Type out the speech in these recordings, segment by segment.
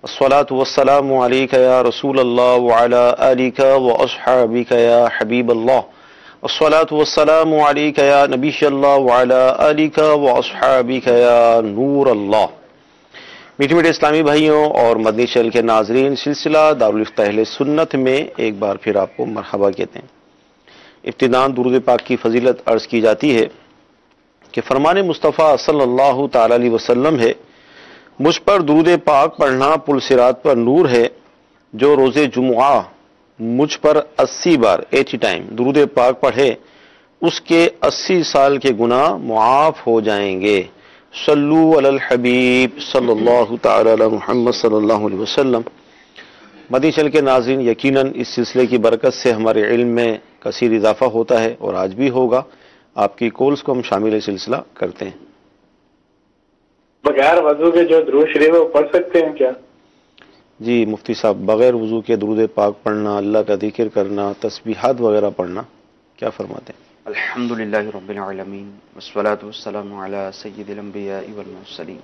الصلاة والسلام عليك يا رسول الله وعلى آلك وأصحابك يا حبيب الله. الصلاة والسلام عليك يا نبي الله وعلى آلك وأصحابك يا نور اللہ. میٹھے میٹھے اسلامی بھائیوں اور مدنی چینل کے ناظرین، سلسلہ دارالفتا اہل سنت میں ایک بار پھر آپ کو مرحبا کہتے ہیں. ابتداءً درود پاک کی فضیلت عرض کی جاتی ہے کہ فرمان مصطفیٰ صلی اللہ تعالی علیہ وسلم ہے، مجھ پر درود پاک پڑھنا پل صراط پر نور ہے. جو روز جمعہ مجھ پر 80 بار 80 ٹائم درود پاک پڑھے اس کے 80 سال کے گناہ معاف ہو جائیں گے. صلو علی الحبیب صلی اللہ تعالی علی محمد صلی اللہ علیہ وسلم. مدنی چینل کے ناظرین، یقیناً اس سلسلے کی برکت سے ہمارے علم میں کثیر اضافہ ہوتا ہے اور آج بھی ہوگا. آپ کی کالز کو ہم شامل سلسلہ کرتے ہیں. بغیر وضو کے جو درود شریف وہ پڑھ سکتے ہیں کیا؟ جی مفتی صاحب، بغیر وضو کے درود پاک پڑھنا، اللہ کا ذکر کرنا، تسبیحات وغیرہ پڑھنا، کیا فرماتے ہیں؟ الحمدللہ رب العالمین والصلاة والسلام علی سید الانبیاء والمرسلین،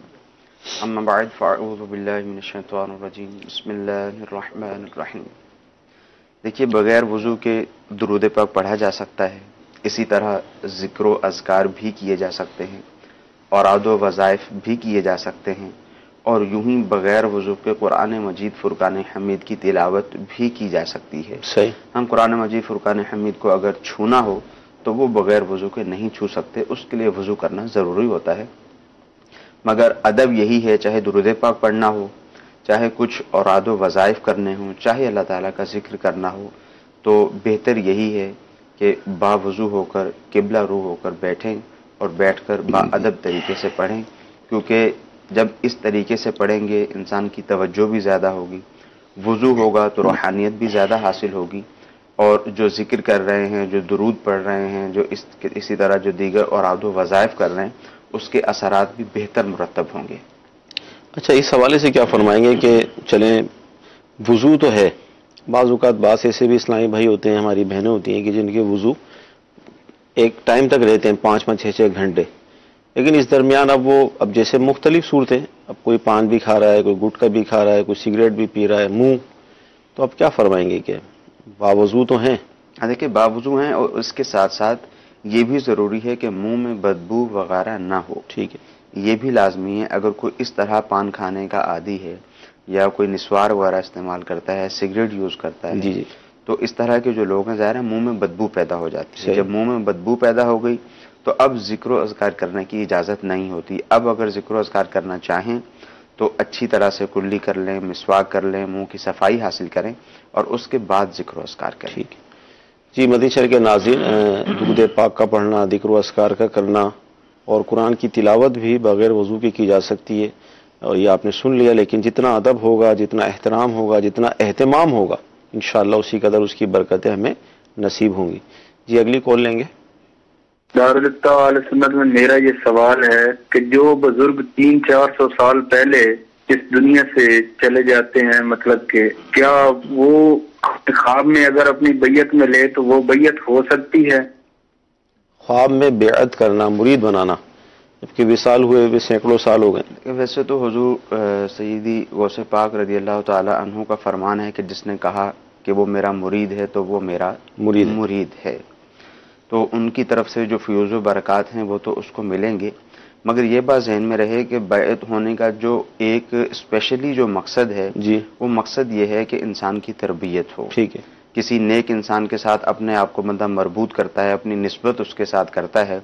اما بعد فاعوذ باللہ من الشیطان الرجیم، بسم اللہ الرحمن الرحیم. دیکھیے، بغیر وضو کے درود پاک پڑھا جا سکتا ہے. اسی طرح ذکر و اذکار بھی کیے جا سکتے ہیں، اوراد و وظائف بھی کیے جا سکتے ہیں، اور یوں ہی بغیر وضو کے قرآن مجید فرقان حمید کی تلاوت بھی کی جا سکتی ہے. صحیح. ہم قرآن مجید فرقان حمید کو اگر چھونا ہو تو وہ بغیر وضو کے نہیں چھو سکتے، اس کے لیے وضو کرنا ضروری ہوتا ہے. مگر ادب یہی ہے، چاہے درود پاک پڑھنا ہو، چاہے کچھ اوراد و وظائف کرنے ہوں، چاہے اللہ تعالیٰ کا ذکر کرنا ہو، تو بہتر یہی ہے کہ باوضو ہو کر قبلہ رو ہو کر بیٹھیں اور بیٹھ کر باادب طریقے سے پڑھیں. کیونکہ جب اس طریقے سے پڑھیں گے انسان کی توجہ بھی زیادہ ہوگی، وضو ہوگا تو روحانیت بھی زیادہ حاصل ہوگی، اور جو ذکر کر رہے ہیں، جو درود پڑھ رہے ہیں، جو اسی طرح جو دیگر اوراد و وظائف کر رہے ہیں، اس کے اثرات بھی بہتر مرتب ہوں گے. اچھا، اس حوالے سے کیا فرمائیں گے کہ چلیں وضو تو ہے، بعض اوقات بعض ایسے بھی اسلامی بھائی ہوتے ہیں، ہماری بہنیں ہوتی ہیں کہ جن کے وضو ایک ٹائم تک رہتے ہیں، 5-6 گھنٹے، لیکن اس درمیان اب جیسے مختلف صورتیں، اب کوئی پان بھی کھا رہا ہے، کوئی گٹکا بھی کھا رہا ہے، کوئی سگریٹ بھی پی رہا ہے، منہ، تو اب کیا فرمائیں گے کہ باوضو تو ہیں؟ دیکھیں، باوضو ہیں، اور اس کے ساتھ ساتھ یہ بھی ضروری ہے کہ منہ میں بدبو وغیرہ نہ ہو. ٹھیک ہے. یہ بھی لازمی ہے. اگر کوئی اس طرح پان کھانے کا عادی ہے یا کوئی نسوار وغیرہ استعمال کرتا ہے، سگریٹ یوز کرتا ہے، جی جی، تو اس طرح کے جو لوگ ہیں، ظاہر ہے منہ میں بدبو پیدا ہو جاتی ہے. صحیح. جب منہ میں بدبو پیدا ہو گئی تو اب ذکر و اذکار کرنے کی اجازت نہیں ہوتی. اب اگر ذکر و اذکار کرنا چاہیں تو اچھی طرح سے کلی کر لیں، مسواک کر لیں، منہ کی صفائی حاصل کریں، اور اس کے بعد ذکر و اذکار کریں. ٹھیک ہے. جی مدنی چینل کے ناظرین، درود پاک کا پڑھنا، ذکر و اذکار کا کرنا، اور قرآن کی تلاوت بھی بغیر وضو کے کی جا سکتی ہے، اور یہ آپ نے سن لیا. لیکن جتنا ادب ہوگا، جتنا احترام ہوگا، جتنا اہتمام ہوگا، انشاءاللہ اسی قدر اس کی برکتیں ہمیں نصیب ہوں گی. جی اگلی کال لیں گے. دارالفتا اہل سنت میں میرا یہ سوال ہے کہ جو بزرگ 300-400 سال پہلے اس دنیا سے چلے جاتے ہیں، مطلب کہ کیا وہ خواب میں اگر اپنی بیعت میں لے تو وہ بیعت ہو سکتی ہے؟ خواب میں بیعت کرنا، مرید بنانا، جبکہ وصال ہوئے ہوئے سینکڑوں سال ہو گئے. ویسے تو حضور سیدی غوث پاک رضی اللہ تعالی عنہ کا فرمان ہے کہ جس نے کہا کہ وہ میرا مرید ہے تو وہ میرا مرید ہے. تو ان کی طرف سے جو فیوز و برکات ہیں وہ تو اس کو ملیں گے. مگر یہ بات ذہن میں رہے کہ بیعت ہونے کا جو ایک اسپیشلی جو مقصد ہے، جی، وہ مقصد یہ ہے کہ انسان کی تربیت ہو. ٹھیک ہے. کسی نیک انسان کے ساتھ اپنے آپ کو بندہ مربوط کرتا ہے، اپنی نسبت اس کے ساتھ کرتا ہے،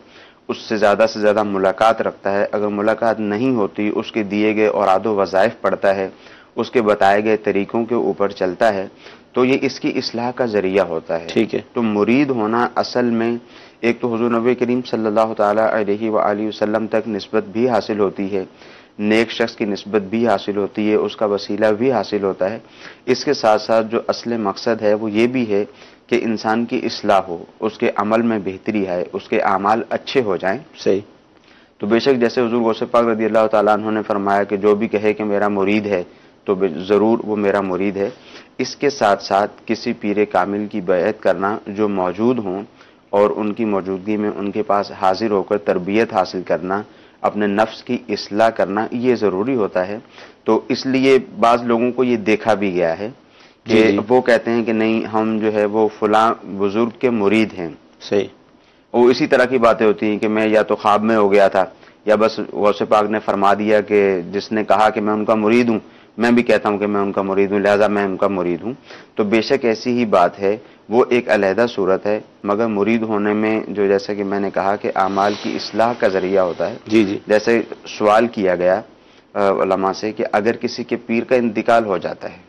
اس سے زیادہ ملاقات رکھتا ہے. اگر ملاقات نہیں ہوتی، اس کے دیے گئے اوراد و وظائف پڑھتا ہے، اس کے بتائے گئے طریقوں کے اوپر چلتا ہے، تو یہ اس کی اصلاح کا ذریعہ ہوتا ہے. ٹھیک ہے. تو مرید ہونا اصل میں ایک تو حضور نبی کریم صلی اللہ تعالی علیہ وآلہ وسلم تک نسبت بھی حاصل ہوتی ہے، نیک شخص کی نسبت بھی حاصل ہوتی ہے، اس کا وسیلہ بھی حاصل ہوتا ہے. اس کے ساتھ ساتھ جو اصل مقصد ہے وہ یہ بھی ہے کہ انسان کی اصلاح ہو، اس کے عمل میں بہتری آئے، اس کے اعمال اچھے ہو جائیں. صحیح. تو بے شک جیسے حضور غوث پاک رضی اللہ تعالیٰ عنہ نے فرمایا کہ جو بھی کہے کہ میرا مرید ہے تو ضرور وہ میرا مرید ہے. اس کے ساتھ ساتھ کسی پیر کامل کی بیعت کرنا جو موجود ہوں، اور ان کی موجودگی میں ان کے پاس حاضر ہو کر تربیت حاصل کرنا، اپنے نفس کی اصلاح کرنا یہ ضروری ہوتا ہے. تو اس لیے بعض لوگوں کو یہ دیکھا بھی گیا ہے کہ وہ کہتے ہیں کہ نہیں ہم جو ہے وہ فلاں بزرگ کے مرید ہیں. صحیح. وہ اسی طرح کی باتیں ہوتی ہیں کہ میں یا تو خواب میں ہو گیا تھا یا بس غوث پاک نے فرما دیا کہ جس نے کہا کہ میں ان کا مرید ہوں میں بھی کہتا ہوں کہ میں ان کا مرید ہوں لہذا میں ان کا مرید ہوں. تو بے شک ایسی ہی بات ہے, وہ ایک علیحدہ صورت ہے, مگر مرید ہونے میں جو جیسا کہ میں نے کہا کہ اعمال کی اصلاح کا ذریعہ ہوتا ہے. جی جی. جیسے سوال کیا گیا علماء سے کہ اگر کسی کے پیر کا انتقال ہو جاتا ہے,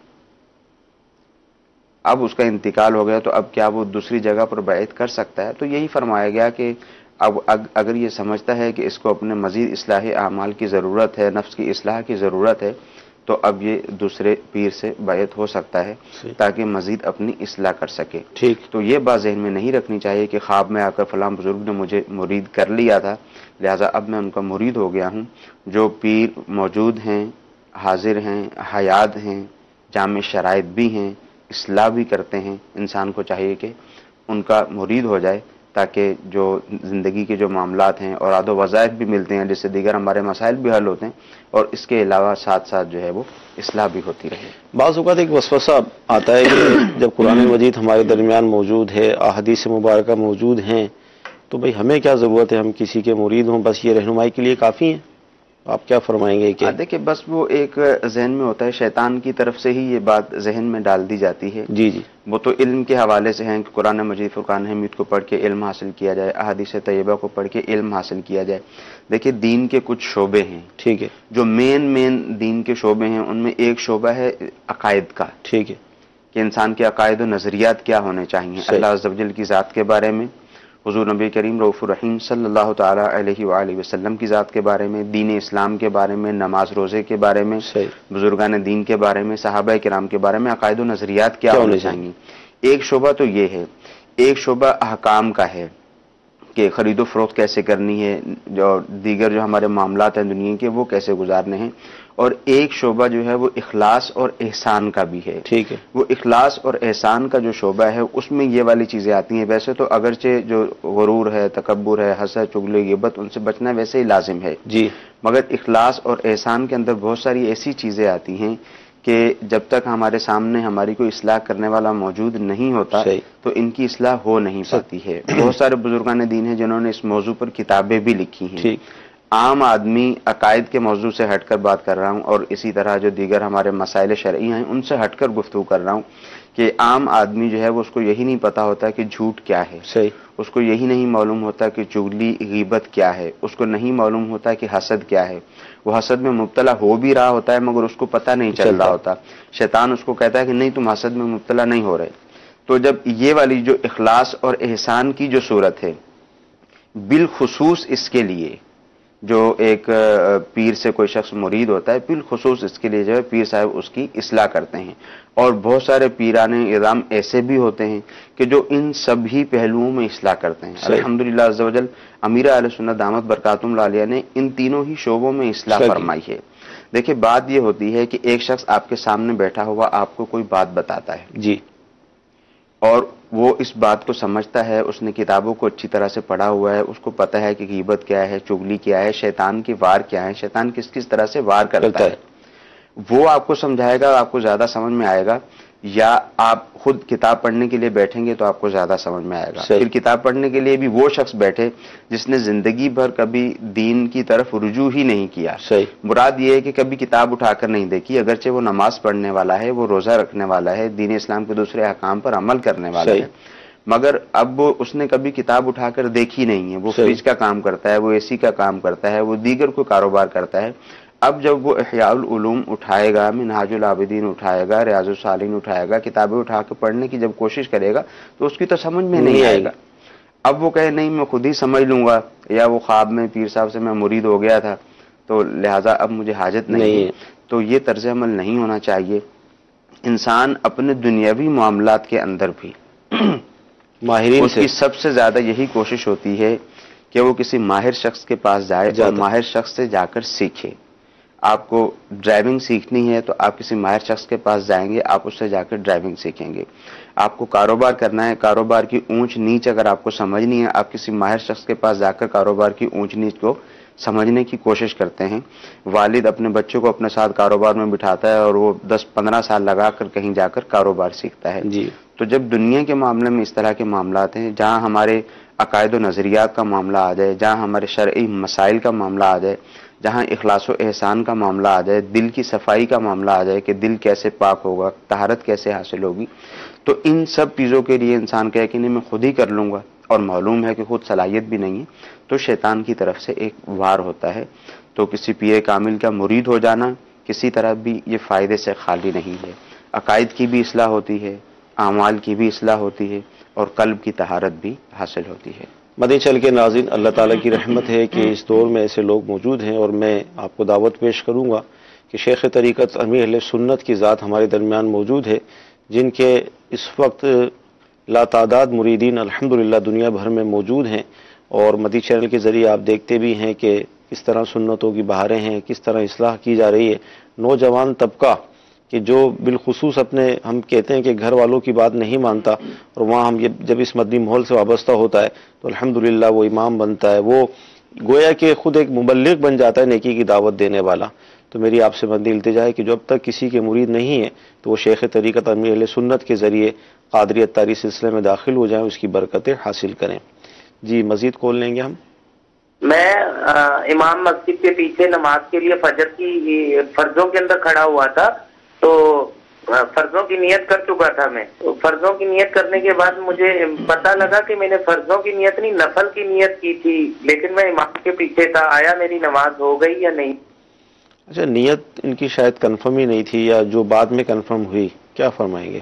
اب اس کا انتقال ہو گیا تو اب کیا وہ دوسری جگہ پر بیعت کر سکتا ہے؟ تو یہی فرمایا گیا کہ اب اگر یہ سمجھتا ہے کہ اس کو اپنے مزید اصلاح اعمال کی ضرورت ہے, نفس کی اصلاح کی ضرورت ہے, تو اب یہ دوسرے پیر سے بیعت ہو سکتا ہے تاکہ مزید اپنی اصلاح کر سکے. ٹھیک. تو یہ بات ذہن میں نہیں رکھنی چاہیے کہ خواب میں آ کر فلاں بزرگ نے مجھے مرید کر لیا تھا لہذا اب میں ان کا مرید ہو گیا ہوں. جو پیر موجود ہیں, حاضر ہیں, حیات ہیں, جامع شرائط بھی ہیں, اصلاح بھی کرتے ہیں, انسان کو چاہیے کہ ان کا مرید ہو جائے تاکہ جو زندگی کے جو معاملات ہیں اور عاد و وظائف بھی ملتے ہیں جس سے دیگر ہمارے مسائل بھی حل ہوتے ہیں اور اس کے علاوہ ساتھ ساتھ جو ہے وہ اصلاح بھی ہوتی رہے. بعض اوقات ایک وسوسہ آتا ہے کہ جب قرآن مجید ہمارے درمیان موجود ہے, احادیث مبارکہ موجود ہیں, تو بھئی ہمیں کیا ضرورت ہے, ہم کسی کے مرید ہوں, بس یہ رہنمائی کے لیے کافی ہیں. آپ کیا فرمائیں گے؟ کہ دیکھیں بس وہ ایک ذہن میں ہوتا ہے, شیطان کی طرف سے ہی یہ بات ذہن میں ڈال دی جاتی ہے. جی جی. وہ تو علم کے حوالے سے ہیں کہ قرآن مجید فرقان حمید کو پڑھ کے علم حاصل کیا جائے, احادیث طیبہ کو پڑھ کے علم حاصل کیا جائے. دیکھیں دین کے کچھ شعبے ہیں, ٹھیک ہے, جو مین دین کے شعبے ہیں, ان میں ایک شعبہ ہے عقائد کا. ٹھیک ہے, کہ انسان کے عقائد و نظریات کیا ہونے چاہیے اللہ عز و جل کی ذات کے بارے میں, حضور نبی کریم رؤوف الرحیم صلی اللہ تعالی علیہ وآلہ وسلم کی ذات کے بارے میں, دین اسلام کے بارے میں, نماز روزے کے بارے میں, بزرگان دین کے بارے میں, صحابہ کرام کے بارے میں عقائد و نظریات کیا ہونے چاہیے. ایک شعبہ تو یہ ہے. ایک شعبہ احکام کا ہے کہ خرید و فروخت کیسے کرنی ہے, جو دیگر جو ہمارے معاملات ہیں دنیا کے وہ کیسے گزارنے ہیں. اور ایک شعبہ جو ہے وہ اخلاص اور احسان کا بھی ہے. ٹھیک ہے. وہ اخلاص اور احسان کا جو شعبہ ہے اس میں یہ والی چیزیں آتی ہیں. ویسے تو اگرچہ جو غرور ہے, تکبر ہے, حسد, چغلی, غیبت, ان سے بچنا ویسے ہی لازم ہے جی, مگر اخلاص اور احسان کے اندر بہت ساری ایسی چیزیں آتی ہیں کہ جب تک ہمارے سامنے ہماری کوئی اصلاح کرنے والا موجود نہیں ہوتا تو ان کی اصلاح ہو نہیں پاتی ہے. بہت سارے بزرگان دین ہیں جنہوں نے اس موضوع پر کتابیں بھی لکھی ہیں. عام آدمی عقائد کے موضوع سے ہٹ کر بات کر رہا ہوں اور اسی طرح جو دیگر ہمارے مسائل شرعی ہیں ان سے ہٹ کر گفتگو کر رہا ہوں کہ عام آدمی جو ہے وہ اس کو یہی نہیں پتا ہوتا کہ جھوٹ کیا ہے, اس کو یہی نہیں معلوم ہوتا کہ چغلی غیبت کیا ہے, اس کو نہیں معلوم ہوتا کہ حسد کیا ہے. وہ حسد میں مبتلا ہو بھی رہا ہوتا ہے مگر اس کو پتہ نہیں چل رہا ہوتا. شیطان اس کو کہتا ہے کہ نہیں تم حسد میں مبتلا نہیں ہو رہے. تو جب یہ والی جو اخلاص اور احسان کی جو صورت ہے, بالخصوص اس کے لیے جو ایک پیر سے کوئی شخص مرید ہوتا ہے, بالخصوص اس کے لیے جو ہے پیر صاحب اس کی اصلاح کرتے ہیں. اور بہت سارے پیران اعظام ایسے بھی ہوتے ہیں کہ جو ان سبھی پہلوؤں میں اصلاح کرتے ہیں. الحمدللہ عز و جل امیر اہل سنت دامت برکاتہم العالیہ نے ان تینوں ہی شعبوں میں اصلاح فرمائی ہے. دیکھیں بات یہ ہوتی ہے کہ ایک شخص آپ کے سامنے بیٹھا ہوا آپ کو کوئی بات بتاتا ہے جی, اور وہ اس بات کو سمجھتا ہے, اس نے کتابوں کو اچھی طرح سے پڑھا ہوا ہے, اس کو پتہ ہے کہ غیبت کیا ہے, چغلی کیا ہے, شیطان کی وار کیا ہے, شیطان کس کس طرح سے وار کرتا ہے. وہ آپ کو سمجھائے گا, آپ کو زیادہ سمجھ میں آئے گا, یا آپ خود کتاب پڑھنے کے لیے بیٹھیں گے تو آپ کو زیادہ سمجھ میں آئے گا. پھر کتاب پڑھنے کے لیے بھی وہ شخص بیٹھے جس نے زندگی بھر کبھی دین کی طرف رجوع ہی نہیں کیا. مراد یہ ہے کہ کبھی کتاب اٹھا کر نہیں دیکھی, اگرچہ وہ نماز پڑھنے والا ہے, وہ روزہ رکھنے والا ہے, دین اسلام کے دوسرے احکام پر عمل کرنے والا ہے, مگر اب وہ اس نے کبھی کتاب اٹھا کر دیکھی نہیں ہے. وہ فریج کا کام کرتا ہے, وہ اے سی کا کام کرتا ہے, وہ دیگر کوئی کاروبار کرتا ہے. اب جب وہ احیاء العلوم اٹھائے گا, منہاج العابدین اٹھائے گا, ریاض الصالحین اٹھائے گا, کتابیں اٹھا کے پڑھنے کی جب کوشش کرے گا تو اس کی تو سمجھ میں نہیں آئے گا. اب وہ کہے نہیں میں خود ہی سمجھ لوں گا, یا وہ خواب میں پیر صاحب سے میں مرید ہو گیا تھا تو لہٰذا اب مجھے حاجت نہیں ہے. تو یہ طرز عمل نہیں ہونا چاہیے. انسان اپنے دنیاوی معاملات کے اندر بھی ماہرین اس کی سب سے زیادہ یہی کوشش ہوتی ہے کہ وہ کسی ماہر شخص کے پاس جائے اور ماہر شخص سے جا کر سیکھے. آپ کو ڈرائیونگ سیکھنی ہے تو آپ کسی ماہر شخص کے پاس جائیں گے, آپ اس سے جا کر ڈرائیونگ سیکھیں گے. آپ کو کاروبار کرنا ہے, کاروبار کی اونچ نیچ اگر آپ کو سمجھنی ہے, آپ کسی ماہر شخص کے پاس جا کر کاروبار کی اونچ نیچ کو سمجھنے کی کوشش کرتے ہیں. والد اپنے بچوں کو اپنے ساتھ کاروبار میں بٹھاتا ہے اور وہ 10-15 سال لگا کر کہیں جا کر کاروبار سیکھتا ہے. جی. تو جب دنیا کے معاملے میں اس طرح کے معاملات ہیں جہاں ہمارے عقائد و نظریات کا معاملہ آ جائے، جہاں ہمارے شرعی مسائل کا معاملہ آ جائے، جہاں اخلاص و احسان کا معاملہ آ جائے، دل کی صفائی کا معاملہ آ جائے کہ دل کیسے پاک ہوگا، طہارت کیسے حاصل ہوگی، تو ان سب چیزوں کے لیے انسان کہے کہ نہیں میں خود ہی کر لوں گا اور معلوم ہے کہ خود صلاحیت بھی نہیں ہے، تو شیطان کی طرف سے ایک وار ہوتا ہے. تو کسی پیر کامل کا مرید ہو جانا کسی طرح بھی یہ فائدے سے خالی نہیں ہے. عقائد کی بھی اصلاح ہوتی ہے، اعمال کی بھی اصلاح ہوتی ہے اور قلب کی طہارت بھی حاصل ہوتی ہے. مدنی چل کے ناظرین، اللہ تعالیٰ کی رحمت ہے کہ اس دور میں ایسے لوگ موجود ہیں، اور میں آپ کو دعوت پیش کروں گا کہ شیخ طریقت امیر اہل سنت کی ذات ہمارے درمیان موجود ہے، جن کے اس وقت لا تعداد مریدین الحمدللہ دنیا بھر میں موجود ہیں. اور مدنی چینل کے ذریعے آپ دیکھتے بھی ہیں کہ کس طرح سنتوں کی بہاریں ہیں، کس طرح اصلاح کی جا رہی ہے. نوجوان طبقہ کہ جو بالخصوص اپنے ہم کہتے ہیں کہ گھر والوں کی بات نہیں مانتا، اور وہاں ہم جب اس مدنی ماحول سے وابستہ ہوتا ہے تو الحمدللہ وہ امام بنتا ہے، وہ گویا کہ خود ایک مبلغ بن جاتا ہے نیکی کی دعوت دینے والا. تو میری آپ سے مدنی التجا ہے کہ جو اب تک کسی کے مرید نہیں ہے تو وہ شیخ طریقت امیر اہل سنت کے ذریعے قادریت تاری سلسلے میں داخل ہو جائیں، اس کی برکتیں حاصل کریں. جی مزید کال لیں گے ہم. میں امام مسجد کے پیچھے نماز کے لیے فجر کی فرضوں کے اندر کھڑا ہوا تھا، تو فرضوں کی نیت کر چکا تھا. میں فرضوں کی نیت کرنے کے بعد مجھے پتہ لگا کہ میں نے فرضوں کی نیت نہیں نفل کی نیت کی تھی، لیکن میں امام کے پیچھے تھا. آیا میری نماز ہو گئی یا نہیں؟ اچھا، نیت ان کی شاید کنفرم ہی نہیں تھی یا جو بعد میں کنفرم ہوئی، کیا فرمائیں گے؟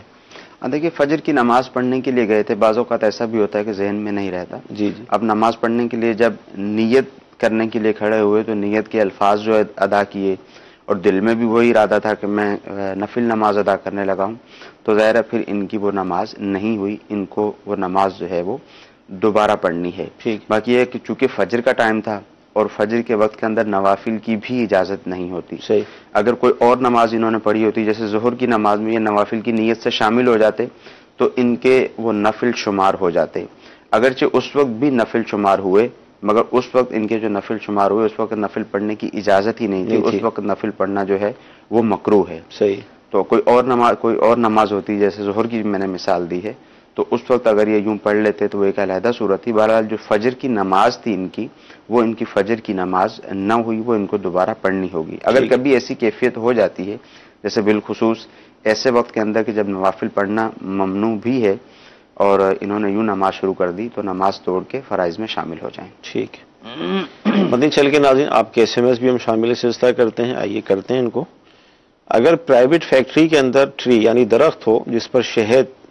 دیکھیے فجر کی نماز پڑھنے کے لیے گئے تھے، بعض اوقات ایسا بھی ہوتا ہے کہ ذہن میں نہیں رہتا. جی جی. اب نماز پڑھنے کے لیے جب نیت کرنے کے لیے کھڑے ہوئے تو نیت کے الفاظ جو ادا کیے اور دل میں بھی وہی ارادہ تھا کہ میں نفل نماز ادا کرنے لگا ہوں، تو ظاہر ہے پھر ان کی وہ نماز نہیں ہوئی، ان کو وہ نماز جو ہے وہ دوبارہ پڑھنی ہے. ٹھیک. باقی یہ ہے کہ چونکہ فجر کا ٹائم تھا اور فجر کے وقت کے اندر نوافل کی بھی اجازت نہیں ہوتی. صحیح. اگر کوئی اور نماز انہوں نے پڑھی ہوتی، جیسے ظہر کی نماز میں یہ نوافل کی نیت سے شامل ہو جاتے تو ان کے وہ نفل شمار ہو جاتے. اگرچہ اس وقت بھی نفل شمار ہوئے، مگر اس وقت ان کے جو نفل شمار ہوئے اس وقت نفل پڑھنے کی اجازت ہی نہیں تھی. اس وقت نفل پڑھنا جو ہے وہ مکروہ ہے. صحیح. تو کوئی اور نماز ہوتی جیسے ظہر کی میں نے مثال دی ہے، تو اس وقت اگر یہ یوں پڑھ لیتے تو وہ ایک علیحدہ صورت تھی. بہرحال جو فجر کی نماز تھی ان کی، وہ ان کی فجر کی نماز نہ ہوئی، وہ ان کو دوبارہ پڑھنی ہوگی. اگر کبھی ایسی کیفیت ہو جاتی ہے، جیسے بالخصوص ایسے وقت کے اندر کہ جب نوافل پڑھنا ممنوع بھی ہے اور انہوں نے یوں نماز شروع کر دی، تو نماز توڑ کے فرائض میں شامل ہو جائیں. ٹھیک ہے. مدنی چل کے ناظرین، آپ کے ایس ایم ایس بھی ہم شامل سلسلہ کرتے ہیں، آئیے کرتے ہیں ان کو. اگر پرائیویٹ فیکٹری کے اندر ٹری یعنی درخت ہو جس پر شہد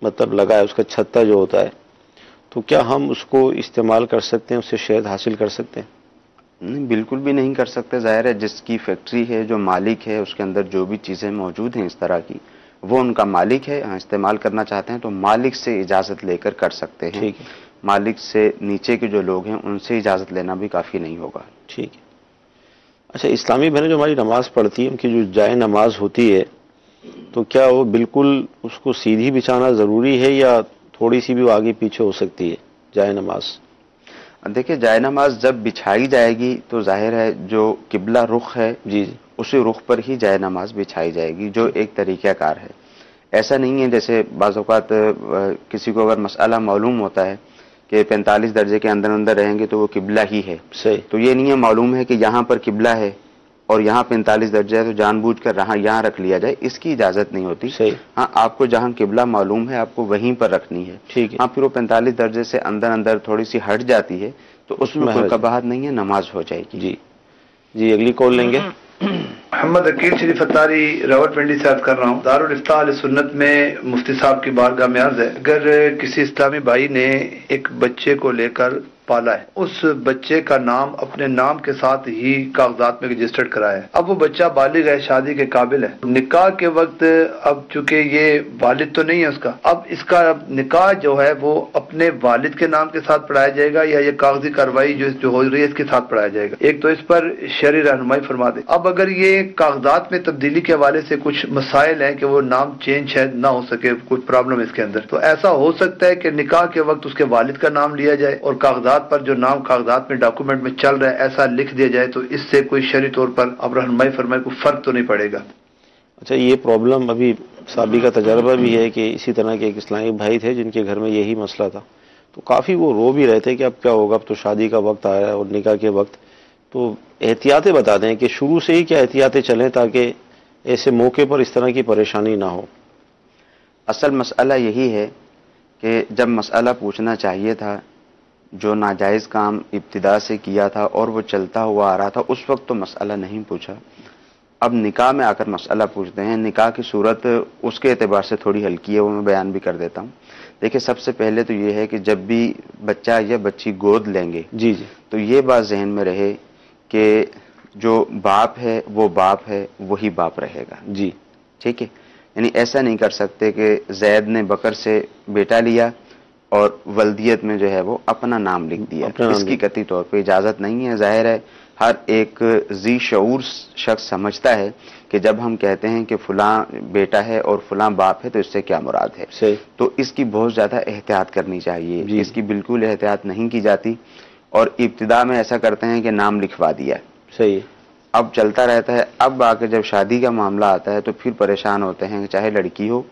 مطلب لگا ہے، اس کا چھتا جو ہوتا ہے، تو کیا ہم اس کو استعمال کر سکتے ہیں، اس سے شہد حاصل کر سکتے ہیں؟ نہیں، بالکل بھی نہیں کر سکتے. ظاہر ہے جس کی فیکٹری ہے، جو مالک ہے، اس کے اندر جو بھی چیزیں موجود ہیں اس طرح کی، وہ ان کا مالک ہے. استعمال کرنا چاہتے ہیں تو مالک سے اجازت لے کر کر سکتے ہیں. ٹھیک ہے. مالک سے نیچے کے جو لوگ ہیں ان سے اجازت لینا بھی کافی نہیں ہوگا. ٹھیک ہے. اچھا، اسلامی بہنیں جو ہماری نماز پڑھتی ہیں ان کی جو جائے نماز ہوتی ہے، تو کیا وہ بالکل اس کو سیدھی بچھانا ضروری ہے یا تھوڑی سی بھی وہ آگے پیچھے ہو سکتی ہے جائے نماز؟ دیکھیں جائے نماز جب بچھائی جائے گی تو ظاہر ہے جو قبلہ رخ ہے جی جی اسی رخ پر ہی جائے نماز بچھائی جائے گی، جو ایک طریقہ کار ہے. ایسا نہیں ہے جیسے بعض اوقات کسی کو اگر مسئلہ معلوم ہوتا ہے کہ 45 درجے کے اندر اندر رہیں گے تو وہ قبلہ ہی ہے. صحیح. تو یہ نہیں ہے معلوم ہے کہ یہاں پر قبلہ ہے اور یہاں 45 درجہ ہے تو جان بوجھ کر یہاں رکھ لیا جائے، اس کی اجازت نہیں ہوتی. صحیح. ہاں، آپ کو جہاں قبلہ معلوم ہے آپ کو وہیں پر رکھنی ہے. ٹھیک ہے. ہاں، پھر وہ 45 درجے سے اندر اندر تھوڑی سی ہٹ جاتی ہے تو اس میں کوئی قباحت نہیں ہے، نماز ہو جائے گی. جی جی. اگلی کال لیں گے. محمد عقیل شریف اتاری راول پنڈی سے عرض کر رہا ہوں. دارالفتاح اہل سنت میں مفتی صاحب کی بارگاہ میں عرض ہے، اگر کسی اسلامی بھائی نے ایک بچے کو لے کر پالا ہے، اس بچے کا نام اپنے نام کے ساتھ ہی کاغذات میں رجسٹرڈ کرایا ہے، اب وہ بچہ بالغ ہے، شادی کے قابل ہے، نکاح کے وقت اب چونکہ یہ والد تو نہیں ہے اس کا، اب اس کا نکاح جو ہے وہ اپنے والد کے نام کے ساتھ پڑھایا جائے گا یا یہ کاغذی کارروائی جو ہو رہی ہے اس کے ساتھ پڑھایا جائے گا؟ ایک تو اس پر شرعی رہنمائی فرما دیں. اب اگر یہ کاغذات میں تبدیلی کے حوالے سے کچھ مسائل ہیں کہ وہ نام چینج شاید نہ ہو سکے، کچھ پرابلم اس کے اندر، تو ایسا ہو سکتا ہے کہ نکاح کے وقت اس کے والد کا نام لیا جائے اور کاغذات افراد پر جو نام کاغذات میں ڈاکومنٹ میں چل رہا ہے ایسا لکھ دیا جائے تو اس سے کوئی شرعی طور پر اب رہنمائی فرمائے کوئی فرق تو نہیں پڑے گا؟ اچھا، یہ پرابلم ابھی سابقہ تجربہ بھی ہے کہ اسی طرح کے ایک اسلامی بھائی تھے جن کے گھر میں یہی مسئلہ تھا، تو کافی وہ رو بھی رہے تھے کہ اب کیا ہوگا، اب تو شادی کا وقت آیا ہے اور نکاح کے وقت، تو احتیاطیں بتا دیں کہ شروع سے ہی کیا احتیاطیں چلیں تاکہ ایسے موقع پر اس طرح کی پریشانی نہ ہو۔ اصل مسئلہ یہی ہے کہ جب مسئلہ پوچھنا چاہیے تھا، جو ناجائز کام ابتدا سے کیا تھا اور وہ چلتا ہوا آ رہا تھا، اس وقت تو مسئلہ نہیں پوچھا، اب نکاح میں آ کر مسئلہ پوچھتے ہیں۔ نکاح کی صورت اس کے اعتبار سے تھوڑی ہلکی ہے، وہ میں بیان بھی کر دیتا ہوں۔ دیکھیں، سب سے پہلے تو یہ ہے کہ جب بھی بچہ یا بچی گود لیں گے جی تو یہ بات ذہن میں رہے کہ جو باپ ہے وہ باپ ہے، وہی باپ رہے گا۔ جی ٹھیک ہے، یعنی ایسا نہیں کر سکتے کہ زید نے بکر سے بیٹا لیا اور ولدیت میں جو ہے وہ اپنا نام لکھ دیا، اس کی قطعی طور پہ اجازت نہیں ہے۔ ظاہر ہے ہر ایک ذی شعور شخص سمجھتا ہے کہ جب ہم کہتے ہیں کہ فلاں بیٹا ہے اور فلاں باپ ہے تو اس سے کیا مراد ہے، صحیح، تو اس کی بہت زیادہ احتیاط کرنی چاہیے۔ جی، اس کی بالکل احتیاط نہیں کی جاتی اور ابتدا میں ایسا کرتے ہیں کہ نام لکھوا دیا، صحیح، اب چلتا رہتا ہے۔ اب آ کے جب شادی کا معاملہ آتا ہے تو پھر پریشان ہوتے ہیں، چاہے لڑکی ہو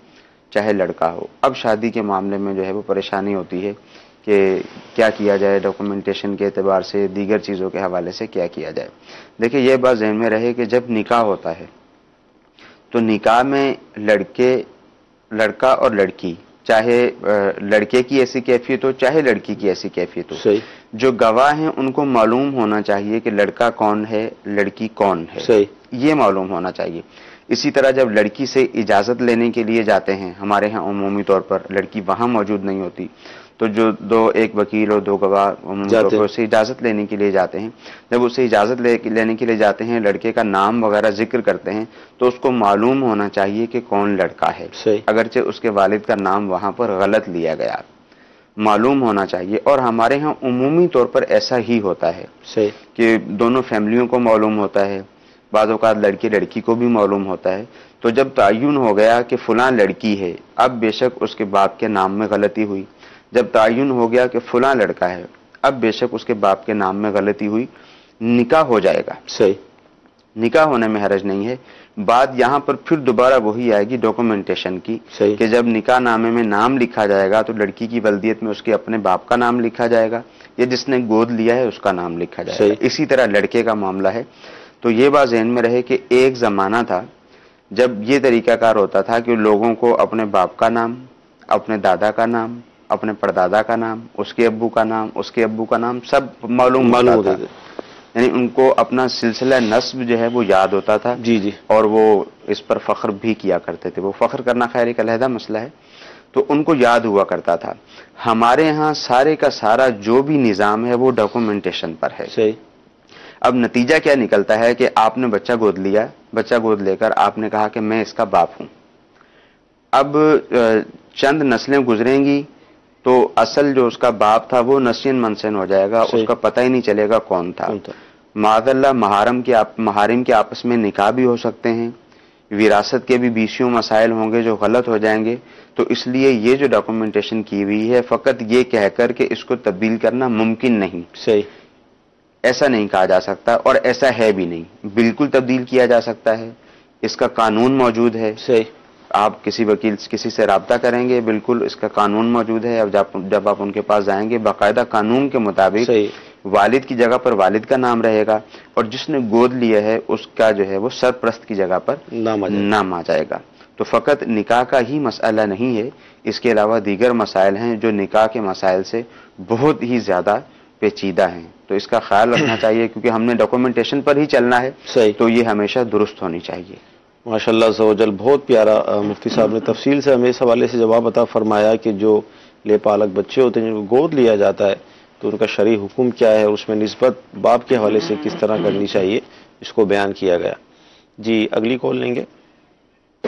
چاہے لڑکا ہو۔ اب شادی کے معاملے میں جو ہے وہ پریشانی ہوتی ہے کہ کیا کیا جائے، ڈاکومنٹیشن کے اعتبار سے، دیگر چیزوں کے حوالے سے کیا کیا جائے۔ دیکھیں، یہ بات ذہن میں رہے کہ جب نکاح ہوتا ہے تو نکاح میں لڑکا اور لڑکی، چاہے لڑکے کی ایسی کیفیت ہو چاہے لڑکی کی ایسی کیفیت ہو، صحیح، جو گواہ ہیں ان کو معلوم ہونا چاہیے کہ لڑکا کون ہے، لڑکی کون ہے، صحیح، یہ معلوم ہونا چاہیے۔ اسی طرح جب لڑکی سے اجازت لینے کے لیے جاتے ہیں، ہمارے ہاں عمومی طور پر لڑکی وہاں موجود نہیں ہوتی، تو جو ایک وکیل اور دو گواہ عمومی طور پر اسے اجازت لینے کے لیے جاتے ہیں، جب اسے اجازت لینے کے لیے جاتے ہیں، لڑکے کا نام وغیرہ ذکر کرتے ہیں تو اس کو معلوم ہونا چاہیے کہ کون لڑکا ہے، صحیح، اگرچہ اس کے والد کا نام وہاں پر غلط لیا گیا، معلوم ہونا چاہیے۔ اور ہمارے ہاں عمومی طور پر ایسا ہی ہوتا ہے صحیح، کہ دونوں فیملیوں کو معلوم ہوتا ہے، بعض اوقات لڑکی کو بھی معلوم ہوتا ہے۔ تو جب تعین ہو گیا کہ فلاں لڑکی ہے، اب بے شک اس کے باپ کے نام میں غلطی ہوئی، جب تعین ہو گیا کہ فلاں لڑکا ہے، اب بے شک اس کے باپ کے نام میں غلطی ہوئی، نکاح ہو جائے گا، صحیح، نکاح ہونے میں حرج نہیں ہے۔ بات یہاں پر پھر دوبارہ وہی آئے گی ڈاکومنٹیشن کی، صحیح، کہ جب نکاح نامے میں نام لکھا جائے گا تو لڑکی کی ولدیت میں اس کے اپنے باپ کا نام لکھا جائے گا یا جس نے گود لیا ہے اس کا نام لکھا جائے گا۔ اسی طرح لڑکے کا معاملہ ہے۔ تو یہ بات ذہن میں رہے کہ ایک زمانہ تھا جب یہ طریقہ کار ہوتا تھا کہ لوگوں کو اپنے باپ کا نام، اپنے دادا کا نام، اپنے پردادا کا نام، اس کے ابو کا نام، اس کے ابو کا نام سب معلوم ہوتا تھا، یعنی ان کو اپنا سلسلہ نسب جو ہے وہ یاد ہوتا تھا، جی جی، اور وہ اس پر فخر بھی کیا کرتے تھے۔ وہ فخر کرنا خیر ایک علیحدہ مسئلہ ہے، تو ان کو یاد ہوا کرتا تھا۔ ہمارے ہاں سارے کا سارا جو بھی نظام ہے وہ ڈاکومنٹیشن پر ہے۔ صحیح، اب نتیجہ کیا نکلتا ہے کہ آپ نے بچہ گود لیا، بچہ گود لے کر آپ نے کہا کہ میں اس کا باپ ہوں۔ اب چند نسلیں گزریں گی تو اصل جو اس کا باپ تھا وہ نسین منسن ہو جائے گا، اس کا پتہ ہی نہیں چلے گا کون تھا۔ معاذ اللہ محارم کے آپس میں نکاح بھی ہو سکتے ہیں، وراثت کے بھی بیسیوں مسائل ہوں گے جو غلط ہو جائیں گے۔ تو اس لیے یہ جو ڈاکومنٹیشن کی ہوئی ہے فقط یہ کہہ کر کہ اس کو تبدیل کرنا ممکن نہیں، صحیح، ایسا نہیں کہا جا سکتا، اور ایسا ہے بھی نہیں۔ بالکل تبدیل کیا جا سکتا ہے، اس کا قانون موجود ہے۔ صحیح، آپ کسی وکیل کسی سے رابطہ کریں گے، بالکل اس کا قانون موجود ہے۔ اب جب آپ ان کے پاس جائیں گے باقاعدہ قانون کے مطابق صحیح، والد کی جگہ پر والد کا نام رہے گا، اور جس نے گود لیا ہے اس کا جو ہے وہ سرپرست کی جگہ پر نام آ جائے گا۔ تو فقط نکاح کا ہی مسئلہ نہیں ہے، اس کے علاوہ دیگر مسائل ہیں جو نکاح کے مسائل سے بہت ہی زیادہ پیچیدہ ہیں۔ تو اس کا خیال رکھنا چاہیے، کیونکہ ہم نے ڈاکومنٹیشن پر ہی چلنا ہے، صحیح، تو یہ ہمیشہ درست ہونی چاہیے۔ ماشاءاللہ زوجل، بہت پیارا مفتی صاحب نے تفصیل سے ہمیں اس حوالے سے جواب عطا فرمایا کہ جو لے پالک بچے ہوتے ہیں جن کو گود لیا جاتا ہے تو ان کا شرعی حکم کیا ہے، اس میں نسبت باپ کے حوالے سے کس طرح کرنی چاہیے، اس کو بیان کیا گیا۔ جی اگلی کال لیں گے۔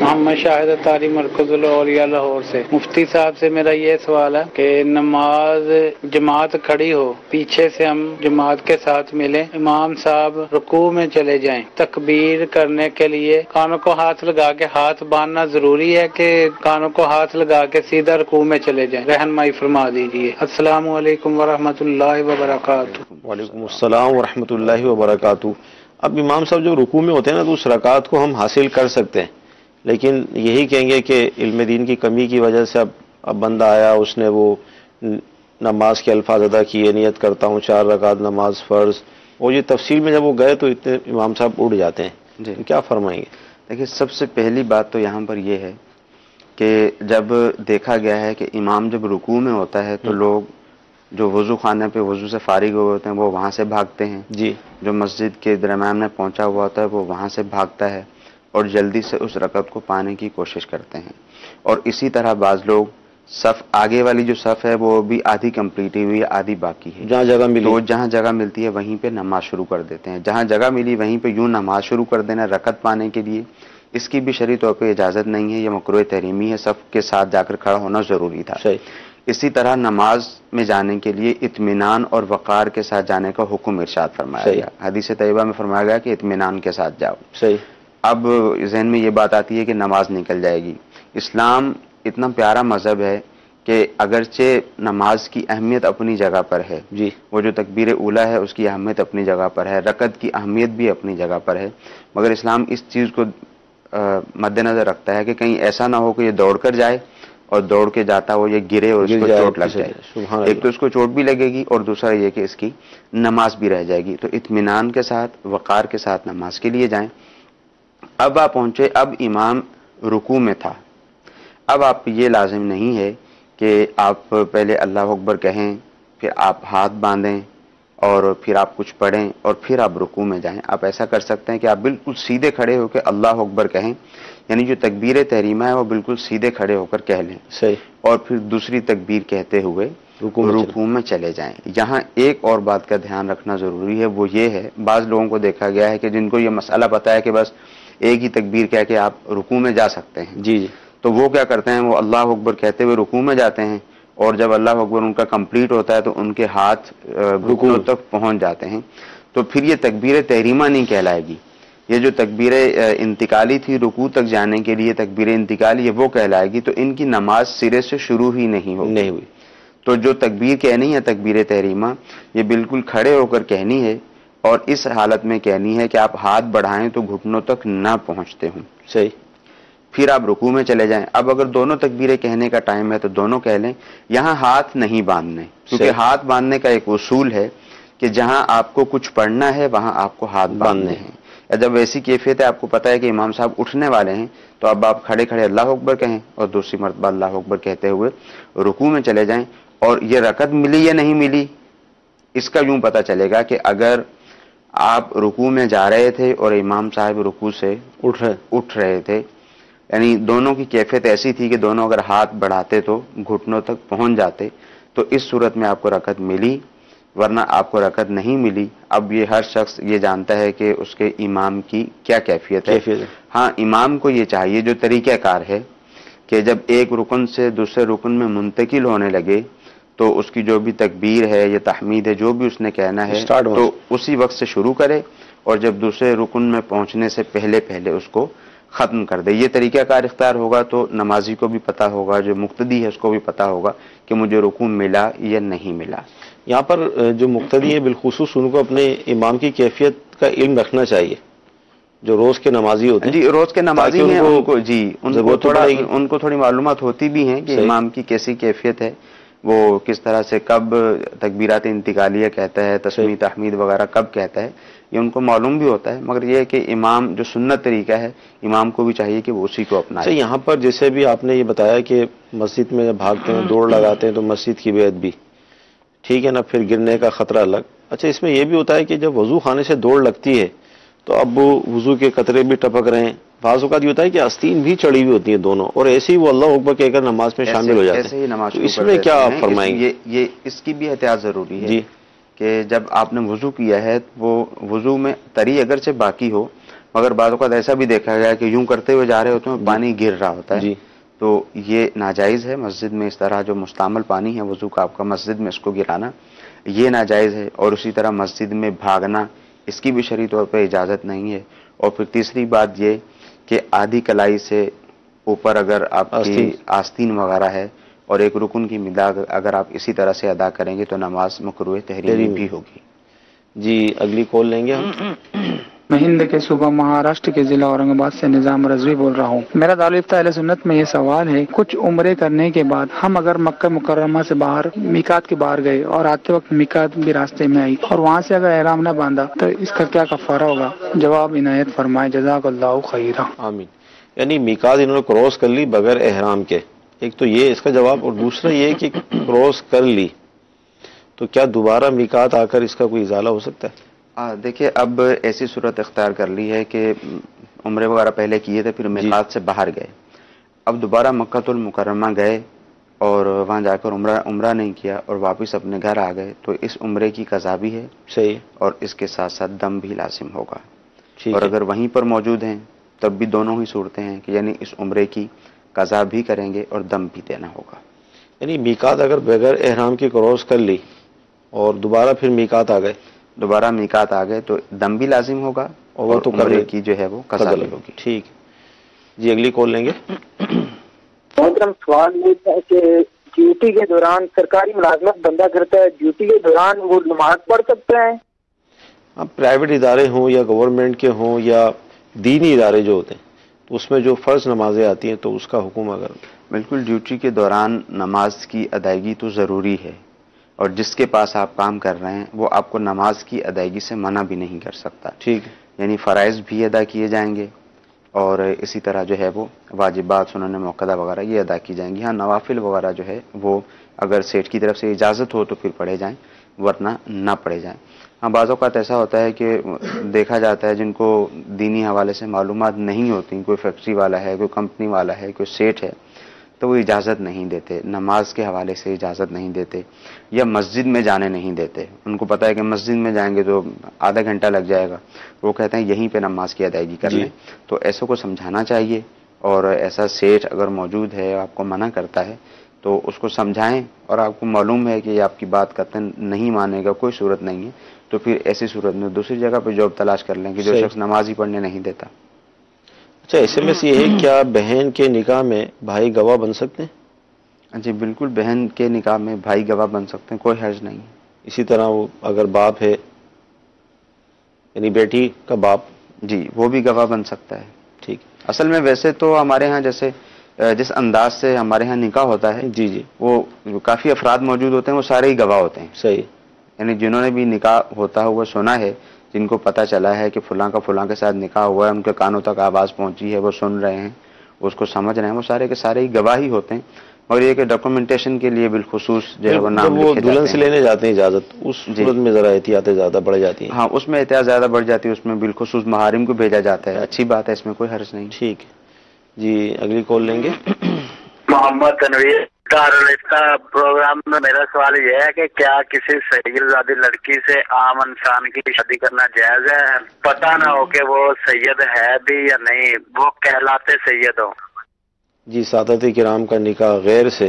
محمد شاہد اتاری مرکز العولیہ لاہور سے۔ مفتی صاحب سے میرا یہ سوال ہے کہ نماز جماعت کھڑی ہو، پیچھے سے ہم جماعت کے ساتھ ملیں، امام صاحب رکوع میں چلے جائیں، تکبیر کرنے کے لیے کانوں کو ہاتھ لگا کے ہاتھ باندھنا ضروری ہے کہ کانوں کو ہاتھ لگا کے سیدھا رکوع میں چلے جائیں؟ رہنمائی فرما دیجیے۔ السلام علیکم ورحمۃ اللہ وبرکاتہ۔ وعلیکم السلام ورحمۃ اللہ وبرکاتہ۔ اب امام صاحب جو رکوع میں ہوتے ہیں نا، تو اس رکعت کو ہم حاصل کر سکتے ہیں، لیکن یہی کہیں گے کہ علم دین کی کمی کی وجہ سے اب بندہ آیا، اس نے وہ نماز کے الفاظ ادا کیے، نیت کرتا ہوں 4 رکعت نماز فرض، اور یہ تفصیل میں جب وہ گئے تو اتنے امام صاحب اڑ جاتے ہیں، جی کیا فرمائیں گے؟ دیکھیے، سب سے پہلی بات تو یہاں پر یہ ہے کہ جب دیکھا گیا ہے کہ امام جب رکوع میں ہوتا ہے تو لوگ جو وضو خانے پہ وضو سے فارغ ہوئے ہوتے ہیں وہ وہاں سے بھاگتے ہیں، جی، جو مسجد کے درمیان میں پہنچا ہوا ہوتا ہے وہ وہاں سے بھاگتا ہے اور جلدی سے اس رکعت کو پانے کی کوشش کرتے ہیں۔ اور اسی طرح بعض لوگ صف آگے والی جو صف ہے وہ بھی آدھی کمپلیٹ ہوئی ہے، آدھی باقی ہے، جہاں جگہ ملی تو جہاں جگہ ملتی ہے وہیں پہ نماز شروع کر دیتے ہیں، جہاں جگہ ملی وہیں پہ یوں نماز شروع کر دینا رکعت پانے کے لیے، اس کی بھی شرعی طور پہ اجازت نہیں ہے، یہ مکروہ تحریمی ہے، صف کے ساتھ جا کر کھڑا ہونا ضروری تھا۔ صحیح۔ اسی طرح نماز میں جانے کے لیے اطمینان اور وقار کے ساتھ جانے کا حکم ارشاد فرمایا صحیح۔ گیا، حدیث طیبہ میں فرمایا گیا کہ اطمینان کے ساتھ جاؤ۔ صحیح۔ اب ذہن میں یہ بات آتی ہے کہ نماز نکل جائے گی۔ اسلام اتنا پیارا مذہب ہے کہ اگرچہ نماز کی اہمیت اپنی جگہ پر ہے، جی، وہ جو تکبیر اولیٰ ہے اس کی اہمیت اپنی جگہ پر ہے، رکعت کی اہمیت بھی اپنی جگہ پر ہے، مگر اسلام اس چیز کو مد نظر رکھتا ہے کہ کہیں ایسا نہ ہو کہ یہ دوڑ کر جائے اور دوڑ کے جاتا ہو یہ گرے اور اس کو چوٹ لگ جائے۔ سبحان ایک تو اللہ۔ اس کو چوٹ بھی لگے گی اور دوسرا یہ کہ اس کی نماز بھی رہ جائے گی۔ تو اطمینان کے ساتھ وقار کے ساتھ نماز کے لیے جائیں۔ اب آپ پہنچے، اب امام رکوع میں تھا، اب آپ یہ لازم نہیں ہے کہ آپ پہلے اللہ اکبر کہیں، پھر آپ ہاتھ باندھیں اور پھر آپ کچھ پڑھیں اور پھر آپ رکوع میں جائیں۔ آپ ایسا کر سکتے ہیں کہ آپ بالکل سیدھے کھڑے ہو کے اللہ اکبر کہیں، یعنی جو تکبیر تحریمہ ہے وہ بالکل سیدھے کھڑے ہو کر کہہ لیں، صحیح، اور پھر دوسری تکبیر کہتے ہوئے رکوع میں چلے جائیں۔ یہاں ایک اور بات کا دھیان رکھنا ضروری ہے، وہ یہ ہے بعض لوگوں کو دیکھا گیا ہے کہ جن کو یہ مسئلہ پتا ہے کہ بس ایک ہی تکبیر کہہ کے آپ رکوع میں جا سکتے ہیں، جی جی، تو وہ کیا کرتے ہیں، وہ اللہ اکبر کہتے ہوئے رکوع میں جاتے ہیں، اور جب اللہ اکبر ان کا کمپلیٹ ہوتا ہے تو ان کے ہاتھ رکوع تک پہنچ جاتے ہیں، تو پھر یہ تکبیر تحریمہ نہیں کہلائے گی، یہ جو تکبیر انتقالی تھی رکوع تک جانے کے لیے تکبیر انتقالی، یہ وہ کہلائے گی، تو ان کی نماز سرے سے شروع ہی نہیں ہوئی۔ تو جو تکبیر کہنی ہے تکبیر تحریمہ، یہ بالکل کھڑے ہو کر کہنی ہے، اور اس حالت میں کہنی ہے کہ آپ ہاتھ بڑھائیں تو گھٹنوں تک نہ پہنچتے ہوں، صحیح، پھر آپ رکوع میں چلے جائیں۔ اب اگر دونوں تکبیریں کہنے کا ٹائم ہے تو دونوں کہہ لیں، یہاں ہاتھ نہیں باندھنے، کیونکہ ہاتھ باندھنے کا ایک اصول ہے کہ جہاں آپ کو کچھ پڑھنا ہے وہاں آپ کو ہاتھ باندھنے ہیں۔ جب ایسی کیفیت ہے، آپ کو پتہ ہے کہ امام صاحب اٹھنے والے ہیں، تو اب آپ کھڑے کھڑے اللہ اکبر کہیں اور دوسری مرتبہ اللہ اکبر کہتے ہوئے رکوع میں چلے جائیں۔ اور یہ رکعت ملی یا نہیں ملی، اس کا یوں پتہ چلے گا کہ اگر آپ رکوع میں جا رہے تھے اور امام صاحب رکوع سے اٹھ رہے تھے، یعنی دونوں کی کیفیت ایسی تھی کہ دونوں اگر ہاتھ بڑھاتے تو گھٹنوں تک پہنچ جاتے، تو اس صورت میں آپ کو رکعت ملی، ورنہ آپ کو رکعت نہیں ملی۔ اب یہ ہر شخص یہ جانتا ہے کہ اس کے امام کی کیا کیفیت ہے۔ ہاں، امام کو یہ چاہیے، جو طریقہ کار ہے کہ جب ایک رکن سے دوسرے رکن میں منتقل ہونے لگے تو اس کی جو بھی تکبیر ہے یا تحمید ہے، جو بھی اس نے کہنا ہے، تو اسی وقت سے شروع کرے، اور جب دوسرے رکن میں پہنچنے سے پہلے اس کو ختم کر دے۔ یہ طریقہ کار اختیار ہوگا تو نمازی کو بھی پتا ہوگا، جو مقتدی ہے اس کو بھی پتا ہوگا کہ مجھے رکوع ملا یا نہیں ملا۔ یہاں پر جو مقتدی ہیں بالخصوص ان کو اپنے امام کی کیفیت کا علم رکھنا چاہیے، جو روز کے نمازی ہوتے ہیں، جی روز کے نمازی ہیں، ان کو تھوڑی معلومات ہوتی بھی ہیں کہ امام کی کیسی کیفیت ہے، وہ کس طرح سے کب تکبیرات انتقالیہ کہتا ہے، تسمیہ تحمید وغیرہ کب کہتا ہے، یہ ان کو معلوم بھی ہوتا ہے، مگر یہ ہے کہ امام جو سنت طریقہ ہے، امام کو بھی چاہیے کہ وہ اسی کو اپنائے۔ یہاں پر جیسے بھی آپ نے یہ بتایا کہ مسجد میں بھاگتے ہیں، دوڑ لگاتے ہیں، تو مسجد کی بیعت بھی ٹھیک ہے نا، پھر گرنے کا خطرہ الگ۔ اچھا، اس میں یہ بھی ہوتا ہے کہ جب وضو خانے سے دوڑ لگتی ہے تو اب وضو کے قطرے بھی ٹپک رہے ہیں، بعض اوقات یہ ہوتا ہے کہ آستین بھی چڑھی ہوئی ہوتی ہیں دونوں، اور ایسے ہی وہ اللہ اکبر کہہ کر نماز میں شامل ہو جاتے ہیں، ایسے ہی نماز اس میں کیا فرمائیں گے؟ یہ اس کی بھی احتیاط ضروری ہے جی، کہ جب آپ نے وضو کیا ہے، وہ وضو میں تری اگرچہ باقی ہو مگر بعض اوقات ایسا بھی دیکھا گیا کہ یوں کرتے ہوئے جا رہے ہوتے ہیں پانی گر رہا ہوتا ہے جی تو یہ ناجائز ہے. مسجد میں اس طرح جو مستعمل پانی ہے وضو کا آپ کا مسجد میں اس کو گرانا یہ ناجائز ہے. اور اسی طرح مسجد میں بھاگنا اس کی بھی شرعی طور پہ اجازت نہیں ہے. اور پھر تیسری بات یہ کہ آدھی کلائی سے اوپر اگر آپ کی آستین وغیرہ ہے اور ایک رکن کی مداد اگر آپ اسی طرح سے ادا کریں گے تو نماز مکروہ تحریمی بھی ہوگی. جی اگلی کال لیں گے ہم. میں ہند کے صوبہ مہاراشٹر کے ضلع اورنگ آباد سے نظام رضوی بول رہا ہوں. میرا دارالفتہ اہل سنت میں یہ سوال ہے، کچھ عمرے کرنے کے بعد ہم اگر مکہ مکرمہ سے باہر میقات کے باہر گئے اور آتے وقت میقات بھی راستے میں آئی اور وہاں سے اگر احرام نہ باندھا تو اس کا کیا کفارہ ہوگا؟ جواب عنایت فرمائے، جزاک اللہ خیرا. آمین. یعنی میقات انہوں نے کراس کر لی بغیر احرام کے، ایک تو یہ اس کا جواب، اور دوسرا یہ کہ کراس کر لی تو کیا دوبارہ میقات آ کر اس کا کوئی ازالہ ہو سکتا ہے؟ دیکھیے اب ایسی صورت اختیار کر لی ہے کہ عمرے وغیرہ پہلے کیے تھے پھر میقات سے باہر گئے، اب دوبارہ مکہ المکرمہ گئے اور وہاں جا کر عمرہ نہیں کیا اور واپس اپنے گھر آ گئے تو اس عمرے کی قضا بھی ہے صحیح، اور اس کے ساتھ ساتھ دم بھی لازم ہوگا. اور اگر وہیں پر موجود ہیں تب بھی دونوں ہی صورتیں ہیں کہ یعنی اس عمرے کی قضا بھی کریں گے اور دم بھی دینا ہوگا. یعنی میقات اگر بغیر احرام کی کراس کر لی اور دوبارہ پھر میقات آ گئے، دوبارہ میقات آ گئے تو دم بھی لازم ہوگا اور تو عمرے کی جو ہے وہ قضا بھی ہوگی. ٹھیک. جی اگلی کال لیں گے. محترم سوال یہ تھا کہ ڈیوٹی کے دوران سرکاری ملازمت بندہ کرتا ہے، ڈیوٹی کے دوران وہ نماز پڑھ سکتے ہیں؟ اب پرائیویٹ ادارے ہوں یا گورنمنٹ کے ہوں یا دینی ادارے جو ہوتے ہیں تو اس میں جو فرض نمازیں آتی ہیں تو اس کا حکم اگر بالکل ڈیوٹی کے دوران نماز کی ادائیگی تو ضروری ہے اور جس کے پاس آپ کام کر رہے ہیں وہ آپ کو نماز کی ادائیگی سے منع بھی نہیں کر سکتا. ٹھیک، یعنی فرائض بھی ادا کیے جائیں گے اور اسی طرح جو ہے وہ واجبات سنن موقدہ وغیرہ یہ ادا کی جائیں گی. ہاں نوافل وغیرہ جو ہے وہ اگر سیٹ کی طرف سے اجازت ہو تو پھر پڑھے جائیں ورنہ نہ پڑھے جائیں. ہاں بعض اوقات ایسا ہوتا ہے کہ دیکھا جاتا ہے جن کو دینی حوالے سے معلومات نہیں ہوتی، کوئی فیکٹری والا ہے، کوئی کمپنی والا ہے، کوئی سیٹ ہے تو وہ اجازت نہیں دیتے، نماز کے حوالے سے اجازت نہیں دیتے یا مسجد میں جانے نہیں دیتے. ان کو پتہ ہے کہ مسجد میں جائیں گے تو آدھا گھنٹہ لگ جائے گا، وہ کہتے ہیں یہیں پہ نماز کی ادائیگی کر لیں. تو ایسے کو سمجھانا چاہیے اور ایسا سیٹ اگر موجود ہے آپ کو منع کرتا ہے تو اس کو سمجھائیں اور آپ کو معلوم ہے کہ یہ آپ کی بات کرتے نہیں مانے گا، کوئی صورت نہیں ہے تو پھر ایسی صورت میں دوسری جگہ پہ جاب تلاش کر لیں کہ جو شخص نماز ہی پڑھنے نہیں دیتا. اچھا SMS یہ ہے کیا بہن کے نکاح میں بھائی گواہ بن سکتے ہیں؟ جی بالکل بہن کے نکاح میں بھائی گواہ بن سکتے ہیں، کوئی حرج نہیں. اسی طرح وہ اگر باپ ہے یعنی بیٹی کا باپ، جی وہ بھی گواہ بن سکتا ہے. ٹھیک. اصل میں ویسے تو ہمارے ہاں جیسے جس انداز سے ہمارے ہاں نکاح ہوتا ہے جی وہ کافی افراد موجود ہوتے ہیں، وہ سارے ہی گواہ ہوتے ہیں. صحیح. یعنی جنہوں نے بھی نکاح ہوتا ہوا سنا ہے، جن کو پتہ چلا ہے کہ فلاں کا فلاں کے ساتھ نکاح ہوا ہے، ان کے کانوں تک آواز پہنچی ہے، وہ سن رہے ہیں، اس کو سمجھ رہے ہیں، وہ سارے کے سارے ہی گواہ ہی ہوتے ہیں. اور یہ کہ ڈاکومنٹیشن کے لیے بالخصوص جو ہے وہ نام وہ لکھے دلہن جاتے سے ہیں. لینے جاتے ہیں اجازت، اس صورت میں ذرا احتیاطیں زیادہ بڑھ جاتی ہیں. ہاں اس میں احتیاط زیادہ بڑھ جاتی ہے، اس میں بالخصوص محارم کو بھیجا جاتا ہے. اچھی بات ہے، اس میں کوئی حرج نہیں. ٹھیک. جی اگلی کال لیں گے. محمد تنویر دارالفتہ پروگرام میں میرا سوال یہ ہے کہ کیا کسی سید زادی لڑکی سے عام انسان کی شادی کرنا جائز ہے؟ پتہ نہ ہو کہ وہ سید ہے بھی یا نہیں، وہ کہلاتے سید ہو. جی سادات کرام کا نکاح غیر سے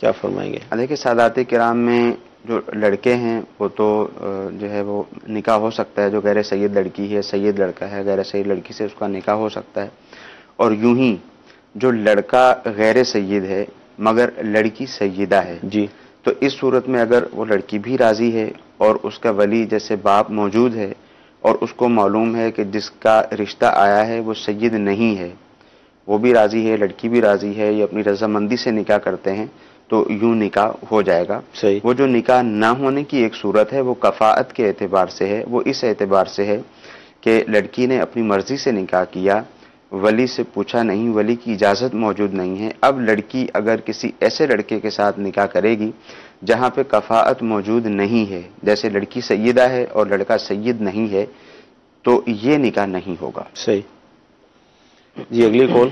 کیا فرمائیں گے؟ دیکھیے سادات کرام میں جو لڑکے ہیں وہ تو جو ہے وہ نکاح ہو سکتا ہے، جو غیر سید لڑکی ہے، سید لڑکا ہے، غیر سید لڑکی سے اس کا نکاح ہو سکتا ہے. اور یوں ہی جو لڑکا غیر سید ہے مگر لڑکی سیدہ ہے، جی تو اس صورت میں اگر وہ لڑکی بھی راضی ہے اور اس کا ولی جیسے باپ موجود ہے اور اس کو معلوم ہے کہ جس کا رشتہ آیا ہے وہ سید نہیں ہے، وہ بھی راضی ہے، لڑکی بھی راضی ہے، یہ اپنی رضامندی سے نکاح کرتے ہیں تو یوں نکاح ہو جائے گا. صحیح. وہ جو نکاح نہ ہونے کی ایک صورت ہے وہ کفاءت کے اعتبار سے ہے، وہ اس اعتبار سے ہے کہ لڑکی نے اپنی مرضی سے نکاح کیا، ولی سے پوچھا نہیں، ولی کی اجازت موجود نہیں ہے. اب لڑکی اگر کسی ایسے لڑکے کے ساتھ نکاح کرے گی جہاں پہ کفاءت موجود نہیں ہے، جیسے لڑکی سیدہ ہے اور لڑکا سید نہیں ہے، تو یہ نکاح نہیں ہوگا. صحیح. جی اگلی کال.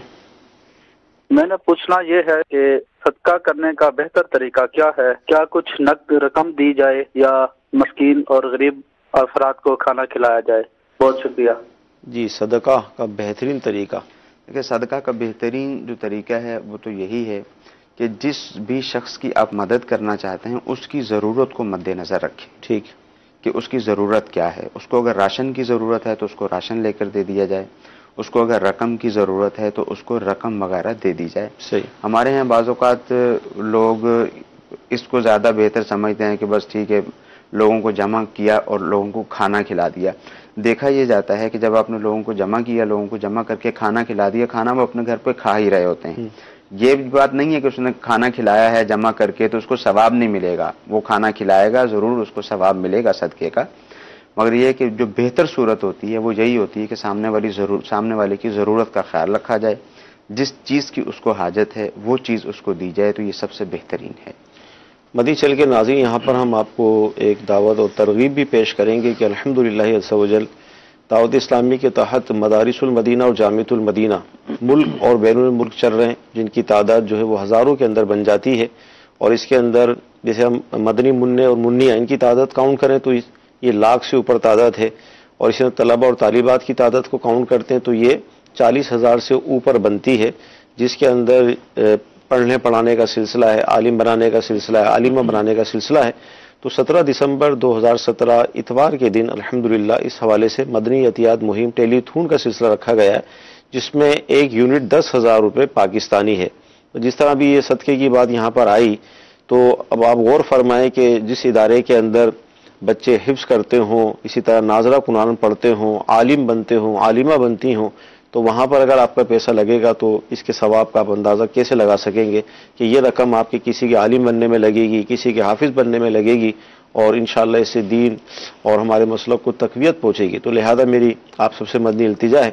میں نے پوچھنا یہ ہے کہ صدقہ کرنے کا بہتر طریقہ کیا ہے؟ کیا کچھ نقد رقم دی جائے یا مسکین اور غریب افراد کو کھانا کھلایا جائے؟ بہت شکریہ. جی صدقہ کا بہترین طریقہ؟ دیکھیے صدقہ کا بہترین جو طریقہ ہے وہ تو یہی ہے کہ جس بھی شخص کی آپ مدد کرنا چاہتے ہیں اس کی ضرورت کو مد نظر رکھیں. ٹھیک. کہ اس کی ضرورت کیا ہے. اس کو اگر راشن کی ضرورت ہے تو اس کو راشن لے کر دے دیا جائے. اس کو اگر رقم کی ضرورت ہے تو اس کو رقم وغیرہ دے دی جائے. صحیح. ہمارے یہاں بعض اوقات لوگ اس کو زیادہ بہتر سمجھتے ہیں کہ بس ٹھیک ہے لوگوں کو جمع کیا اور لوگوں کو کھانا کھلا دیا. دیکھا یہ جاتا ہے کہ جب آپ نے لوگوں کو جمع کیا، لوگوں کو جمع کر کے کھانا کھلا دیا، کھانا وہ اپنے گھر پہ کھا ہی رہے ہوتے ہیں. یہ بات نہیں ہے کہ اس نے کھانا کھلایا ہے جمع کر کے تو اس کو ثواب نہیں ملے گا. وہ کھانا کھلائے گا ضرور، اس کو ثواب ملے گا صدقے کا، مگر یہ کہ جو بہتر صورت ہوتی ہے وہ یہی ہوتی ہے کہ سامنے والے کی ضرورت کا خیال رکھا جائے. جس چیز کی اس کو حاجت ہے وہ چیز اس کو دی جائے تو یہ سب سے بہترین ہے. مدی چل کے ناظرین، یہاں پر ہم آپ کو ایک دعوت اور ترغیب بھی پیش کریں گے کہ الحمدللہ عز و جل دعوت اسلامی کے تحت مدارس المدینہ اور جامعۃ المدینہ ملک اور بین الملک چل رہے ہیں، جن کی تعداد جو ہے وہ ہزاروں کے اندر بن جاتی ہے. اور اس کے اندر جیسے ہم مدنی منع اور منیہ ان کی تعداد کاؤنٹ کریں تو یہ لاکھ سے اوپر تعداد ہے. اور اسی طرح طلبہ اور طالبات کی تعداد کو کاؤنٹ کرتے ہیں تو یہ 40,000 سے اوپر بنتی ہے، جس کے اندر پڑھنے پڑھانے کا سلسلہ ہے، عالم بنانے کا سلسلہ ہے، عالمہ بنانے کا سلسلہ ہے. تو 17 دسمبر 2017 اتوار کے دن الحمدللہ اس حوالے سے مدنی عطیات مہم ٹیلی تھون کا سلسلہ رکھا گیا ہے، جس میں ایک یونٹ 10,000 روپے پاکستانی ہے. تو جس طرح بھی یہ صدقے کی بات یہاں پر آئی تو اب آپ غور فرمائیں کہ جس ادارے کے اندر بچے حفظ کرتے ہوں، اسی طرح ناظرہ قرآن پڑھتے ہوں، عالم بنتے ہوں، عالمہ بنتی ہوں، تو وہاں پر اگر آپ کا پیسہ لگے گا تو اس کے ثواب کا آپ اندازہ کیسے لگا سکیں گے کہ یہ رقم آپ کے کسی کے عالم بننے میں لگے گی، کسی کے حافظ بننے میں لگے گی، اور انشاءاللہ اس سے دین اور ہمارے مسلک کو تقویت پہنچے گی. تو لہذا میری آپ سب سے مدنی التجا ہے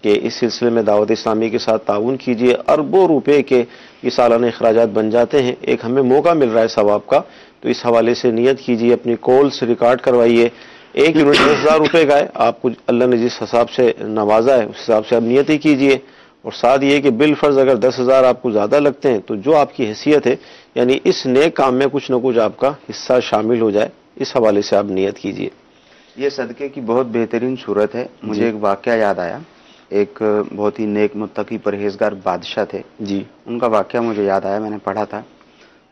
کہ اس سلسلے میں دعوت اسلامی کے ساتھ تعاون کیجیے. اربوں روپے کے یہ سالانہ اخراجات بن جاتے ہیں. ایک ہمیں موقع مل رہا ہے ثواب کا، تو اس حوالے سے نیت کیجیے، اپنی کالس ریکارڈ کروائیے. ایک یونٹ 10,000 روپے کا ہے، آپ کو اللہ نے جس حساب سے نوازا ہے اس حساب سے آپ نیت ہی کیجیے. اور ساتھ یہ کہ بالفرض اگر 10,000 آپ کو زیادہ لگتے ہیں تو جو آپ کی حیثیت ہے یعنی اس نیک کام میں کچھ نہ کچھ آپ کا حصہ شامل ہو جائے، اس حوالے سے آپ نیت کیجیے. یہ صدقے کی بہت بہترین صورت ہے. مجھے ایک واقعہ یاد آیا. ایک بہت ہی نیک متقی پرہیزگار بادشاہ تھے جی، ان کا واقعہ مجھے یاد آیا، میں نے پڑھا تھا.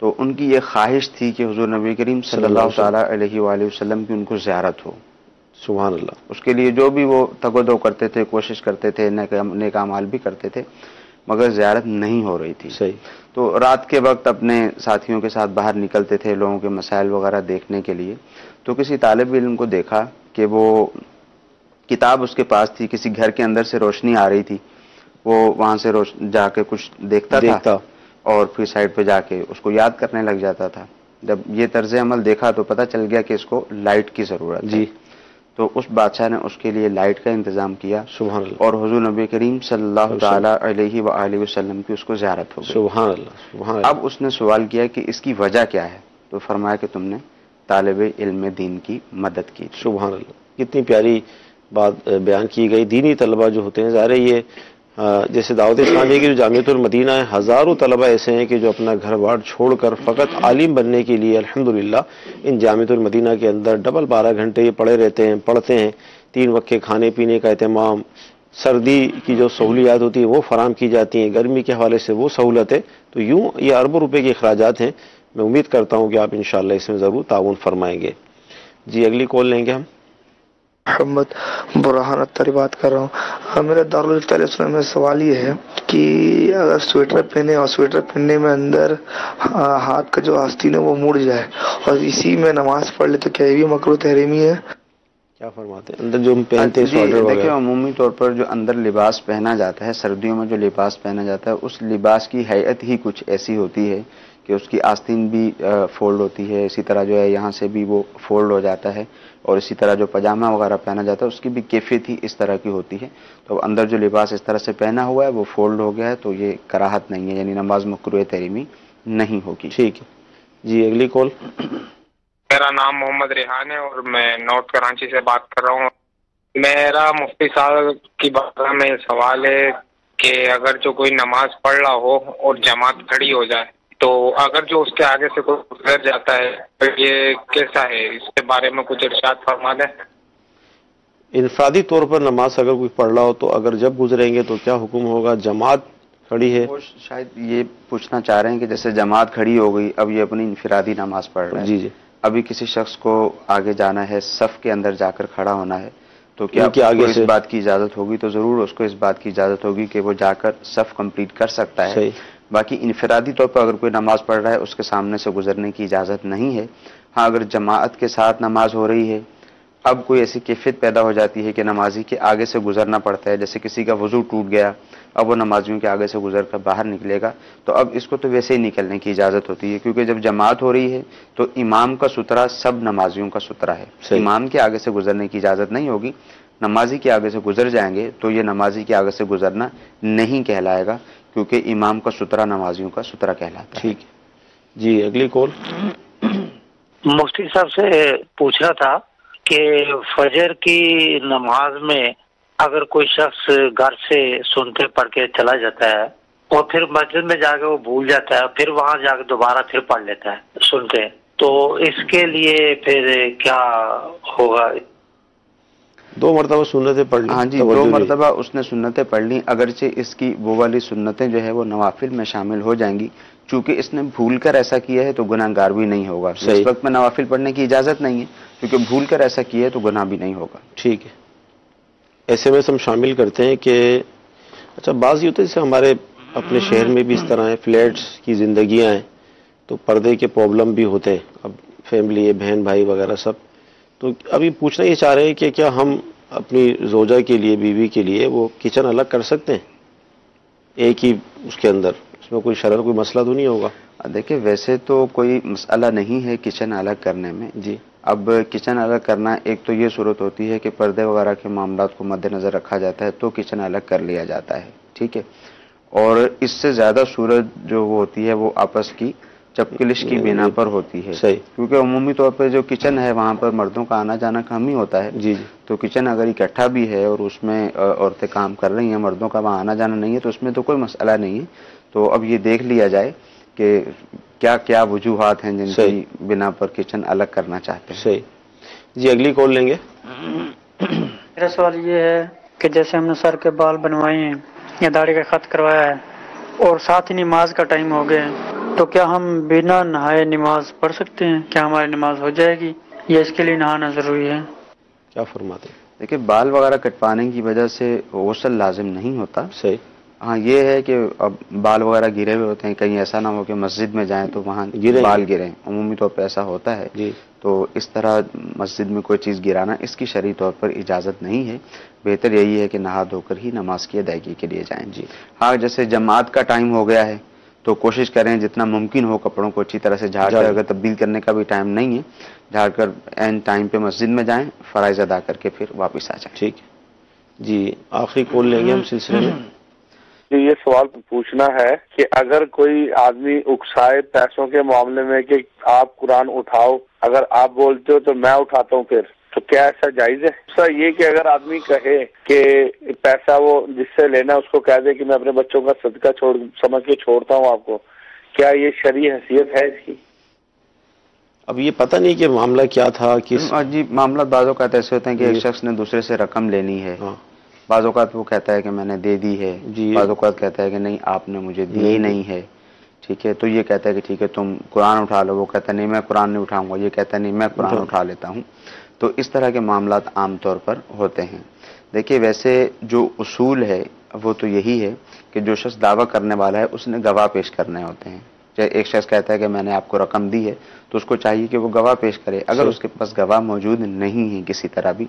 تو ان کی یہ خواہش تھی کہ حضور نبی کریم صلی اللہ تعالیٰ علیہ وآلہ وسلم کی ان کو زیارت ہو. سبحان اللہ. اس کے لیے جو بھی وہ تگ و دو کرتے تھے، کوشش کرتے تھے، نیک اعمال بھی کرتے تھے، مگر زیارت نہیں ہو رہی تھی. صحیح. تو رات کے وقت اپنے ساتھیوں کے ساتھ باہر نکلتے تھے لوگوں کے مسائل وغیرہ دیکھنے کے لیے. تو کسی طالب علم کو دیکھا کہ وہ کتاب اس کے پاس تھی، کسی گھر کے اندر سے روشنی آ رہی تھی، وہ وہاں سے جا کے کچھ دیکھتا تھا اور پھر سائڈ پہ جا کے اس کو یاد کرنے لگ جاتا تھا. جب یہ طرز عمل دیکھا تو پتہ چل گیا کہ اس کو لائٹ کی ضرورت ہے. تو اس بادشاہ نے اس کے لیے لائٹ کا انتظام کیا. سبحان اللہ. اور حضور نبی کریم صلی اللہ تعالی علیہ وآلہ وسلم کی اس کو زیارت ہو گئی. سبحان اللہ. سبحان اللہ. اب اس نے سوال کیا کہ اس کی وجہ کیا ہے؟ تو فرمایا کہ تم نے طالب علم دین کی مدد کی. سبحان اللہ. کتنی پیاری بات بیان کی گئی. دینی طلبہ جو ہوتے ہیں، ظاہر ہے یہ جیسے دعوت اسلامی کی جو جامعۃ المدینہ ہے، ہزاروں طلبہ ایسے ہیں کہ جو اپنا گھر بار چھوڑ کر فقط عالم بننے کے لیے الحمدللہ ان جامعۃ المدینہ کے اندر ڈبل 12 گھنٹے یہ پڑھے رہتے ہیں، پڑھتے ہیں. 3 وقت کے کھانے پینے کا اہتمام، سردی کی جو سہولیات ہوتی ہیں وہ فراہم کی جاتی ہیں، گرمی کے حوالے سے وہ سہولت ہے. تو یوں یہ اربوں روپے کے اخراجات ہیں. میں امید کرتا ہوں کہ آپ انشاءاللہ اس میں ضرور تعاون فرمائیں گے. جی اگلی کال لیں گے ہم. محمد برہان اتاری بات کر رہا ہوں. میرا دارالعلوم میں سوال یہ ہے کہ اگر سویٹر پہنے اور سویٹر پہننے میں اندر ہاتھ کا جو آستین ہے وہ مڑ جائے اور اسی میں نماز پڑھ لے تو کیا یہ بھی مکروہ تحریمی ہے؟ کیا فرماتے ہیں؟ اندر جو ہم پہنتے ہیں سویٹر وغیرہ. دیکھیں عمومی طور پر جو اندر لباس پہنا جاتا ہے، سردیوں میں جو لباس پہنا جاتا ہے، اس لباس کی ہیئت ہی کچھ ایسی ہوتی ہے کہ اس کی آستین بھی فولڈ ہوتی ہے، اسی طرح جو ہے یہاں سے بھی وہ فولڈ ہو جاتا ہے، اور اسی طرح جو پاجامہ وغیرہ پہنا جاتا ہے اس کی بھی کیفیت ہی اس طرح کی ہوتی ہے. تو اندر جو لباس اس طرح سے پہنا ہوا ہے وہ فولڈ ہو گیا ہے تو یہ کراہت نہیں ہے، یعنی نماز مکروہ تحریمی نہیں ہوگی. ٹھیک ہے. جی اگلی کال. میرا نام محمد ریحان ہے اور میں نارتھ کراچی سے بات کر رہا ہوں. میرا مفتی صاحب کی بارگاہ میں سوال ہے کہ اگر جو کوئی نماز پڑھ رہا ہو اور جماعت کھڑی ہو جائے تو اگر جو اس کے آگے سے کوئی گزر جاتا ہے تو یہ کیسا ہے؟ اس کے بارے میں کچھ ارشاد فرما دیں. انفرادی طور پر نماز اگر کوئی پڑھ رہا ہو تو اگر جب گزریں گے تو کیا حکم ہوگا؟ جماعت کھڑی ہے، وہ شاید یہ پوچھنا چاہ رہے ہیں کہ جیسے جماعت کھڑی ہو گئی، اب یہ اپنی انفرادی نماز پڑھ رہا ہے، جی جی، ابھی کسی شخص کو آگے جانا ہے، صف کے اندر جا کر کھڑا ہونا ہے، تو کیا ان کے آگے اس سے بات کی اجازت ہوگی؟ تو ضرور اس کو اس بات کی اجازت ہوگی کہ وہ جا کر صف کمپلیٹ کر سکتا ہے۔ صحیح۔ باقی انفرادی طور پر اگر کوئی نماز پڑھ رہا ہے اس کے سامنے سے گزرنے کی اجازت نہیں ہے۔ ہاں اگر جماعت کے ساتھ نماز ہو رہی ہے، اب کوئی ایسی کیفیت پیدا ہو جاتی ہے کہ نمازی کے آگے سے گزرنا پڑتا ہے، جیسے کسی کا وضو ٹوٹ گیا، اب وہ نمازیوں کے آگے سے گزر کر باہر نکلے گا، تو اب اس کو تو ویسے ہی نکلنے کی اجازت ہوتی ہے، کیونکہ جب جماعت ہو رہی ہے تو امام کا سترہ سب نمازیوں کا سترہ ہے، امام کے آگے سے گزرنے کی اجازت نہیں ہوگی۔ نمازی کے آگے سے گزر جائیں گے تو یہ نمازی کے آگے سے گزرنا نہیں کہلائے گا، کیونکہ امام کا سترہ نمازیوں کا سترہ کہلاتا ہے۔ ٹھیک ہے جی، اگلی کال۔ مفتی صاحب سے پوچھنا تھا کہ فجر کی نماز میں اگر کوئی شخص گھر سے سنتے پڑھ کے چلا جاتا ہے اور پھر مسجد میں جا کے وہ بھول جاتا ہے، پھر وہاں جا کے دوبارہ پھر پڑھ لیتا ہے سنتے، تو اس کے لیے پھر کیا ہوگا؟ 2 مرتبہ سنتیں پڑھ لی۔ ہاں جی، 2 مرتبہ اس نے سنتیں پڑھ لی، اگرچہ اس کی وہ والی سنتیں جو ہے وہ نوافل میں شامل ہو جائیں گی، چونکہ اس نے بھول کر ایسا کیا ہے تو گناہ گار بھی نہیں ہوگا۔ اس وقت میں نوافل پڑھنے کی اجازت نہیں ہے، کیونکہ بھول کر ایسا کیا ہے تو گناہ بھی نہیں ہوگا۔ ٹھیک ہے، ایسے میں ہم شامل کرتے ہیں کہ اچھا بعض یہ ہوتا ہے جیسے ہمارے اپنے شہر میں بھی اس طرح ہے، فلیٹس کی زندگیاں ہیں تو پردے کے پرابلم بھی ہوتے ہیں، اب فیملی ہے، بہن بھائی وغیرہ سب، تو ابھی پوچھنا یہ چاہ رہے ہیں کہ کیا ہم اپنی زوجہ کے لیے، بیوی کے لیے وہ کچن الگ کر سکتے ہیں ایک ہی اس کے اندر؟ اس میں کوئی شرعی کوئی مسئلہ تو نہیں ہوگا؟ دیکھیں ویسے تو کوئی مسئلہ نہیں ہے کچن الگ کرنے میں جی۔ اب کچن الگ کرنا ایک تو یہ صورت ہوتی ہے کہ پردے وغیرہ کے معاملات کو مد نظر رکھا جاتا ہے تو کچن الگ کر لیا جاتا ہے، ٹھیک ہے، اور اس سے زیادہ صورت جو ہوتی ہے وہ آپس کی چپکلش کی بنا پر ہوتی ہے، کیونکہ عمومی طور پہ جو کچن ہے وہاں پر مردوں کا آنا جانا کم ہی ہوتا ہے جی، تو کچن اگر اکٹھا بھی ہے اور اس میں عورتیں کام کر رہی ہیں، مردوں کا وہاں آنا جانا نہیں ہے، تو اس میں تو کوئی مسئلہ نہیں ہے۔ تو اب یہ دیکھ لیا جائے کہ کیا کیا وجوہات ہیں جن کی بنا پر کچن الگ کرنا چاہتے ہیں۔ صحیح جی، اگلی کال لیں گے۔ میرا سوال یہ ہے کہ جیسے ہم نے سر کے بال بنوائے ہیں یا داڑھی کا خط کروایا ہے اور ساتھ ہی نماز کا ٹائم ہو گیا ہے، تو کیا ہم بنا نہائے نماز پڑھ سکتے ہیں؟ کیا ہماری نماز ہو جائے گی یا اس کے لیے نہانا ضروری ہے؟ کیا فرماتے ہیں؟ دیکھیں بال وغیرہ کٹوانے کی وجہ سے غسل لازم نہیں ہوتا۔ صحیح۔ ہاں یہ ہے کہ اب بال وغیرہ گرے ہوئے ہوتے ہیں، کہیں ایسا نہ ہو کہ مسجد میں جائیں تو وہاں بال گریں، عمومی طور پہ ایسا ہوتا ہے جی، تو اس طرح مسجد میں کوئی چیز گرانا اس کی شرعی طور پر اجازت نہیں ہے۔ بہتر یہی ہے کہ نہا دھو کر ہی نماز کی ادائیگی کے لیے جائیں جی۔ ہاں جیسے جماعت کا ٹائم ہو گیا ہے تو کوشش کریں جتنا ممکن ہو کپڑوں کو اچھی طرح سے جھاڑ کر، اگر تبدیل کرنے کا بھی ٹائم نہیں ہے جھاڑ کر عین ٹائم پہ مسجد میں جائیں، فرائض ادا کر کے پھر واپس آ جائیں۔ ٹھیک ہے جی، آخری کال لیں گے ہم سلسلے میں۔ جی یہ سوال پوچھنا ہے کہ اگر کوئی آدمی اکسائے پیسوں کے معاملے میں کہ آپ قرآن اٹھاؤ، اگر آپ بولتے ہو تو میں اٹھاتا ہوں، پھر تو کیا ایسا جائز ہے؟ سر یہ کہ اگر آدمی کہے کہ پیسہ وہ جس سے لینا اس کو کہہ دے کہ میں اپنے بچوں کا صدقہ سمجھ کے چھوڑتا ہوں آپ کو، کیا یہ شرعی حیثیت ہے اس کی؟ اب یہ پتہ نہیں کہ معاملہ کیا تھا، کس جی معاملہ بعض اوقات ایسے ہوتے ہیں کہ ایک شخص نے دوسرے سے رقم لینی ہے، بعض اوقات وہ کہتا ہے کہ میں نے دے دی ہے، بعض اوقات کہتا ہے کہ نہیں آپ نے مجھے دی نہیں ہے، ٹھیک ہے، تو یہ کہتا ہے کہ ٹھیک ہے تم قرآن اٹھا لو، وہ کہتا ہے نہیں میں قرآن نہیں اٹھاؤں گا، یہ کہتا ہے نہیں میں قرآن اٹھا لیتا ہوں۔ تو اس طرح کے معاملات عام طور پر ہوتے ہیں۔ دیکھیے ویسے جو اصول ہے وہ تو یہی ہے کہ جو شخص دعویٰ کرنے والا ہے اس نے گواہ پیش کرنے ہوتے ہیں۔ چاہے ایک شخص کہتا ہے کہ میں نے آپ کو رقم دی ہے تو اس کو چاہیے کہ وہ گواہ پیش کرے، اگر اس کے پاس گواہ موجود نہیں ہے کسی طرح بھی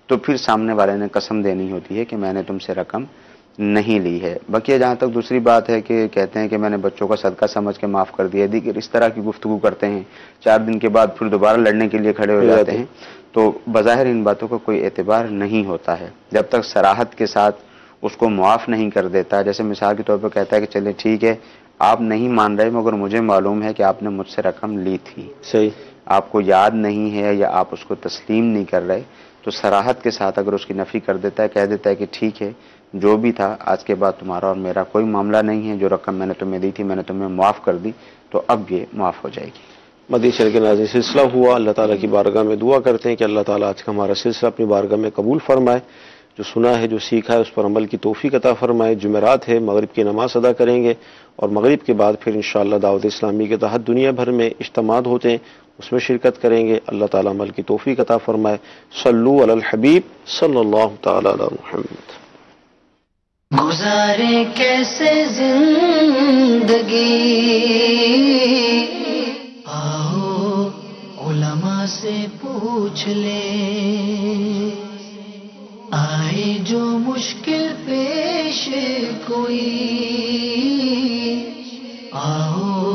تو پھر سامنے والے نے قسم دینی ہوتی ہے کہ میں نے تم سے رقم نہیں لی ہے۔ بقیہ جہاں تک دوسری بات ہے کہ کہتے ہیں کہ میں نے بچوں کا صدقہ سمجھ کے معاف کر دیا، دیگر اس طرح کی گفتگو کرتے ہیں، 4 دن کے بعد پھر دوبارہ لڑنے کے لیے کھڑے ہو جاتے ہیں، تو بظاہر ان باتوں کا کوئی اعتبار نہیں ہوتا ہے جب تک صراحت کے ساتھ اس کو معاف نہیں کر دیتا۔ جیسے مثال کے طور پر کہتا ہے کہ چلے ٹھیک ہے آپ نہیں مان رہے مگر مجھے معلوم ہے کہ آپ نے مجھ سے رقم لی تھی، صحیح، آپ کو یاد نہیں ہے یا آپ اس کو تسلیم نہیں کر رہے، تو صراحت کے ساتھ اگر اس کی نفی کر دیتا ہے، کہہ دیتا ہے کہ ٹھیک ہے جو بھی تھا آج کے بعد تمہارا اور میرا کوئی معاملہ نہیں ہے، جو رقم میں نے تمہیں دی تھی میں نے تمہیں معاف کر دی، تو اب یہ معاف ہو جائے گی۔ مدنی چینل کے ناظرین سلسلہ ہوا، اللہ تعالیٰ کی بارگاہ میں دعا کرتے ہیں کہ اللہ تعالیٰ آج کا ہمارا سلسلہ اپنی بارگاہ میں قبول فرمائے، جو سنا ہے جو سیکھا ہے اس پر عمل کی توفیق عطا فرمائے۔ جمعرات ہے، مغرب کی نماز ادا کریں گے اور مغرب کے بعد پھر انشاءاللہ دعوت اسلامی کے تحت دنیا بھر میں اجتماعات ہوتے ہیں، اس میں شرکت کریں گے۔ اللہ تعالیٰ عمل کی توفیق عطا فرمائے۔ صلو علی الحبیب صلی اللہ تعالی علی محمد۔ گزارے کیسے زندگی، آؤ علماء سے پوچھ لے، آئے جو مشکل پیش کوئی، آؤ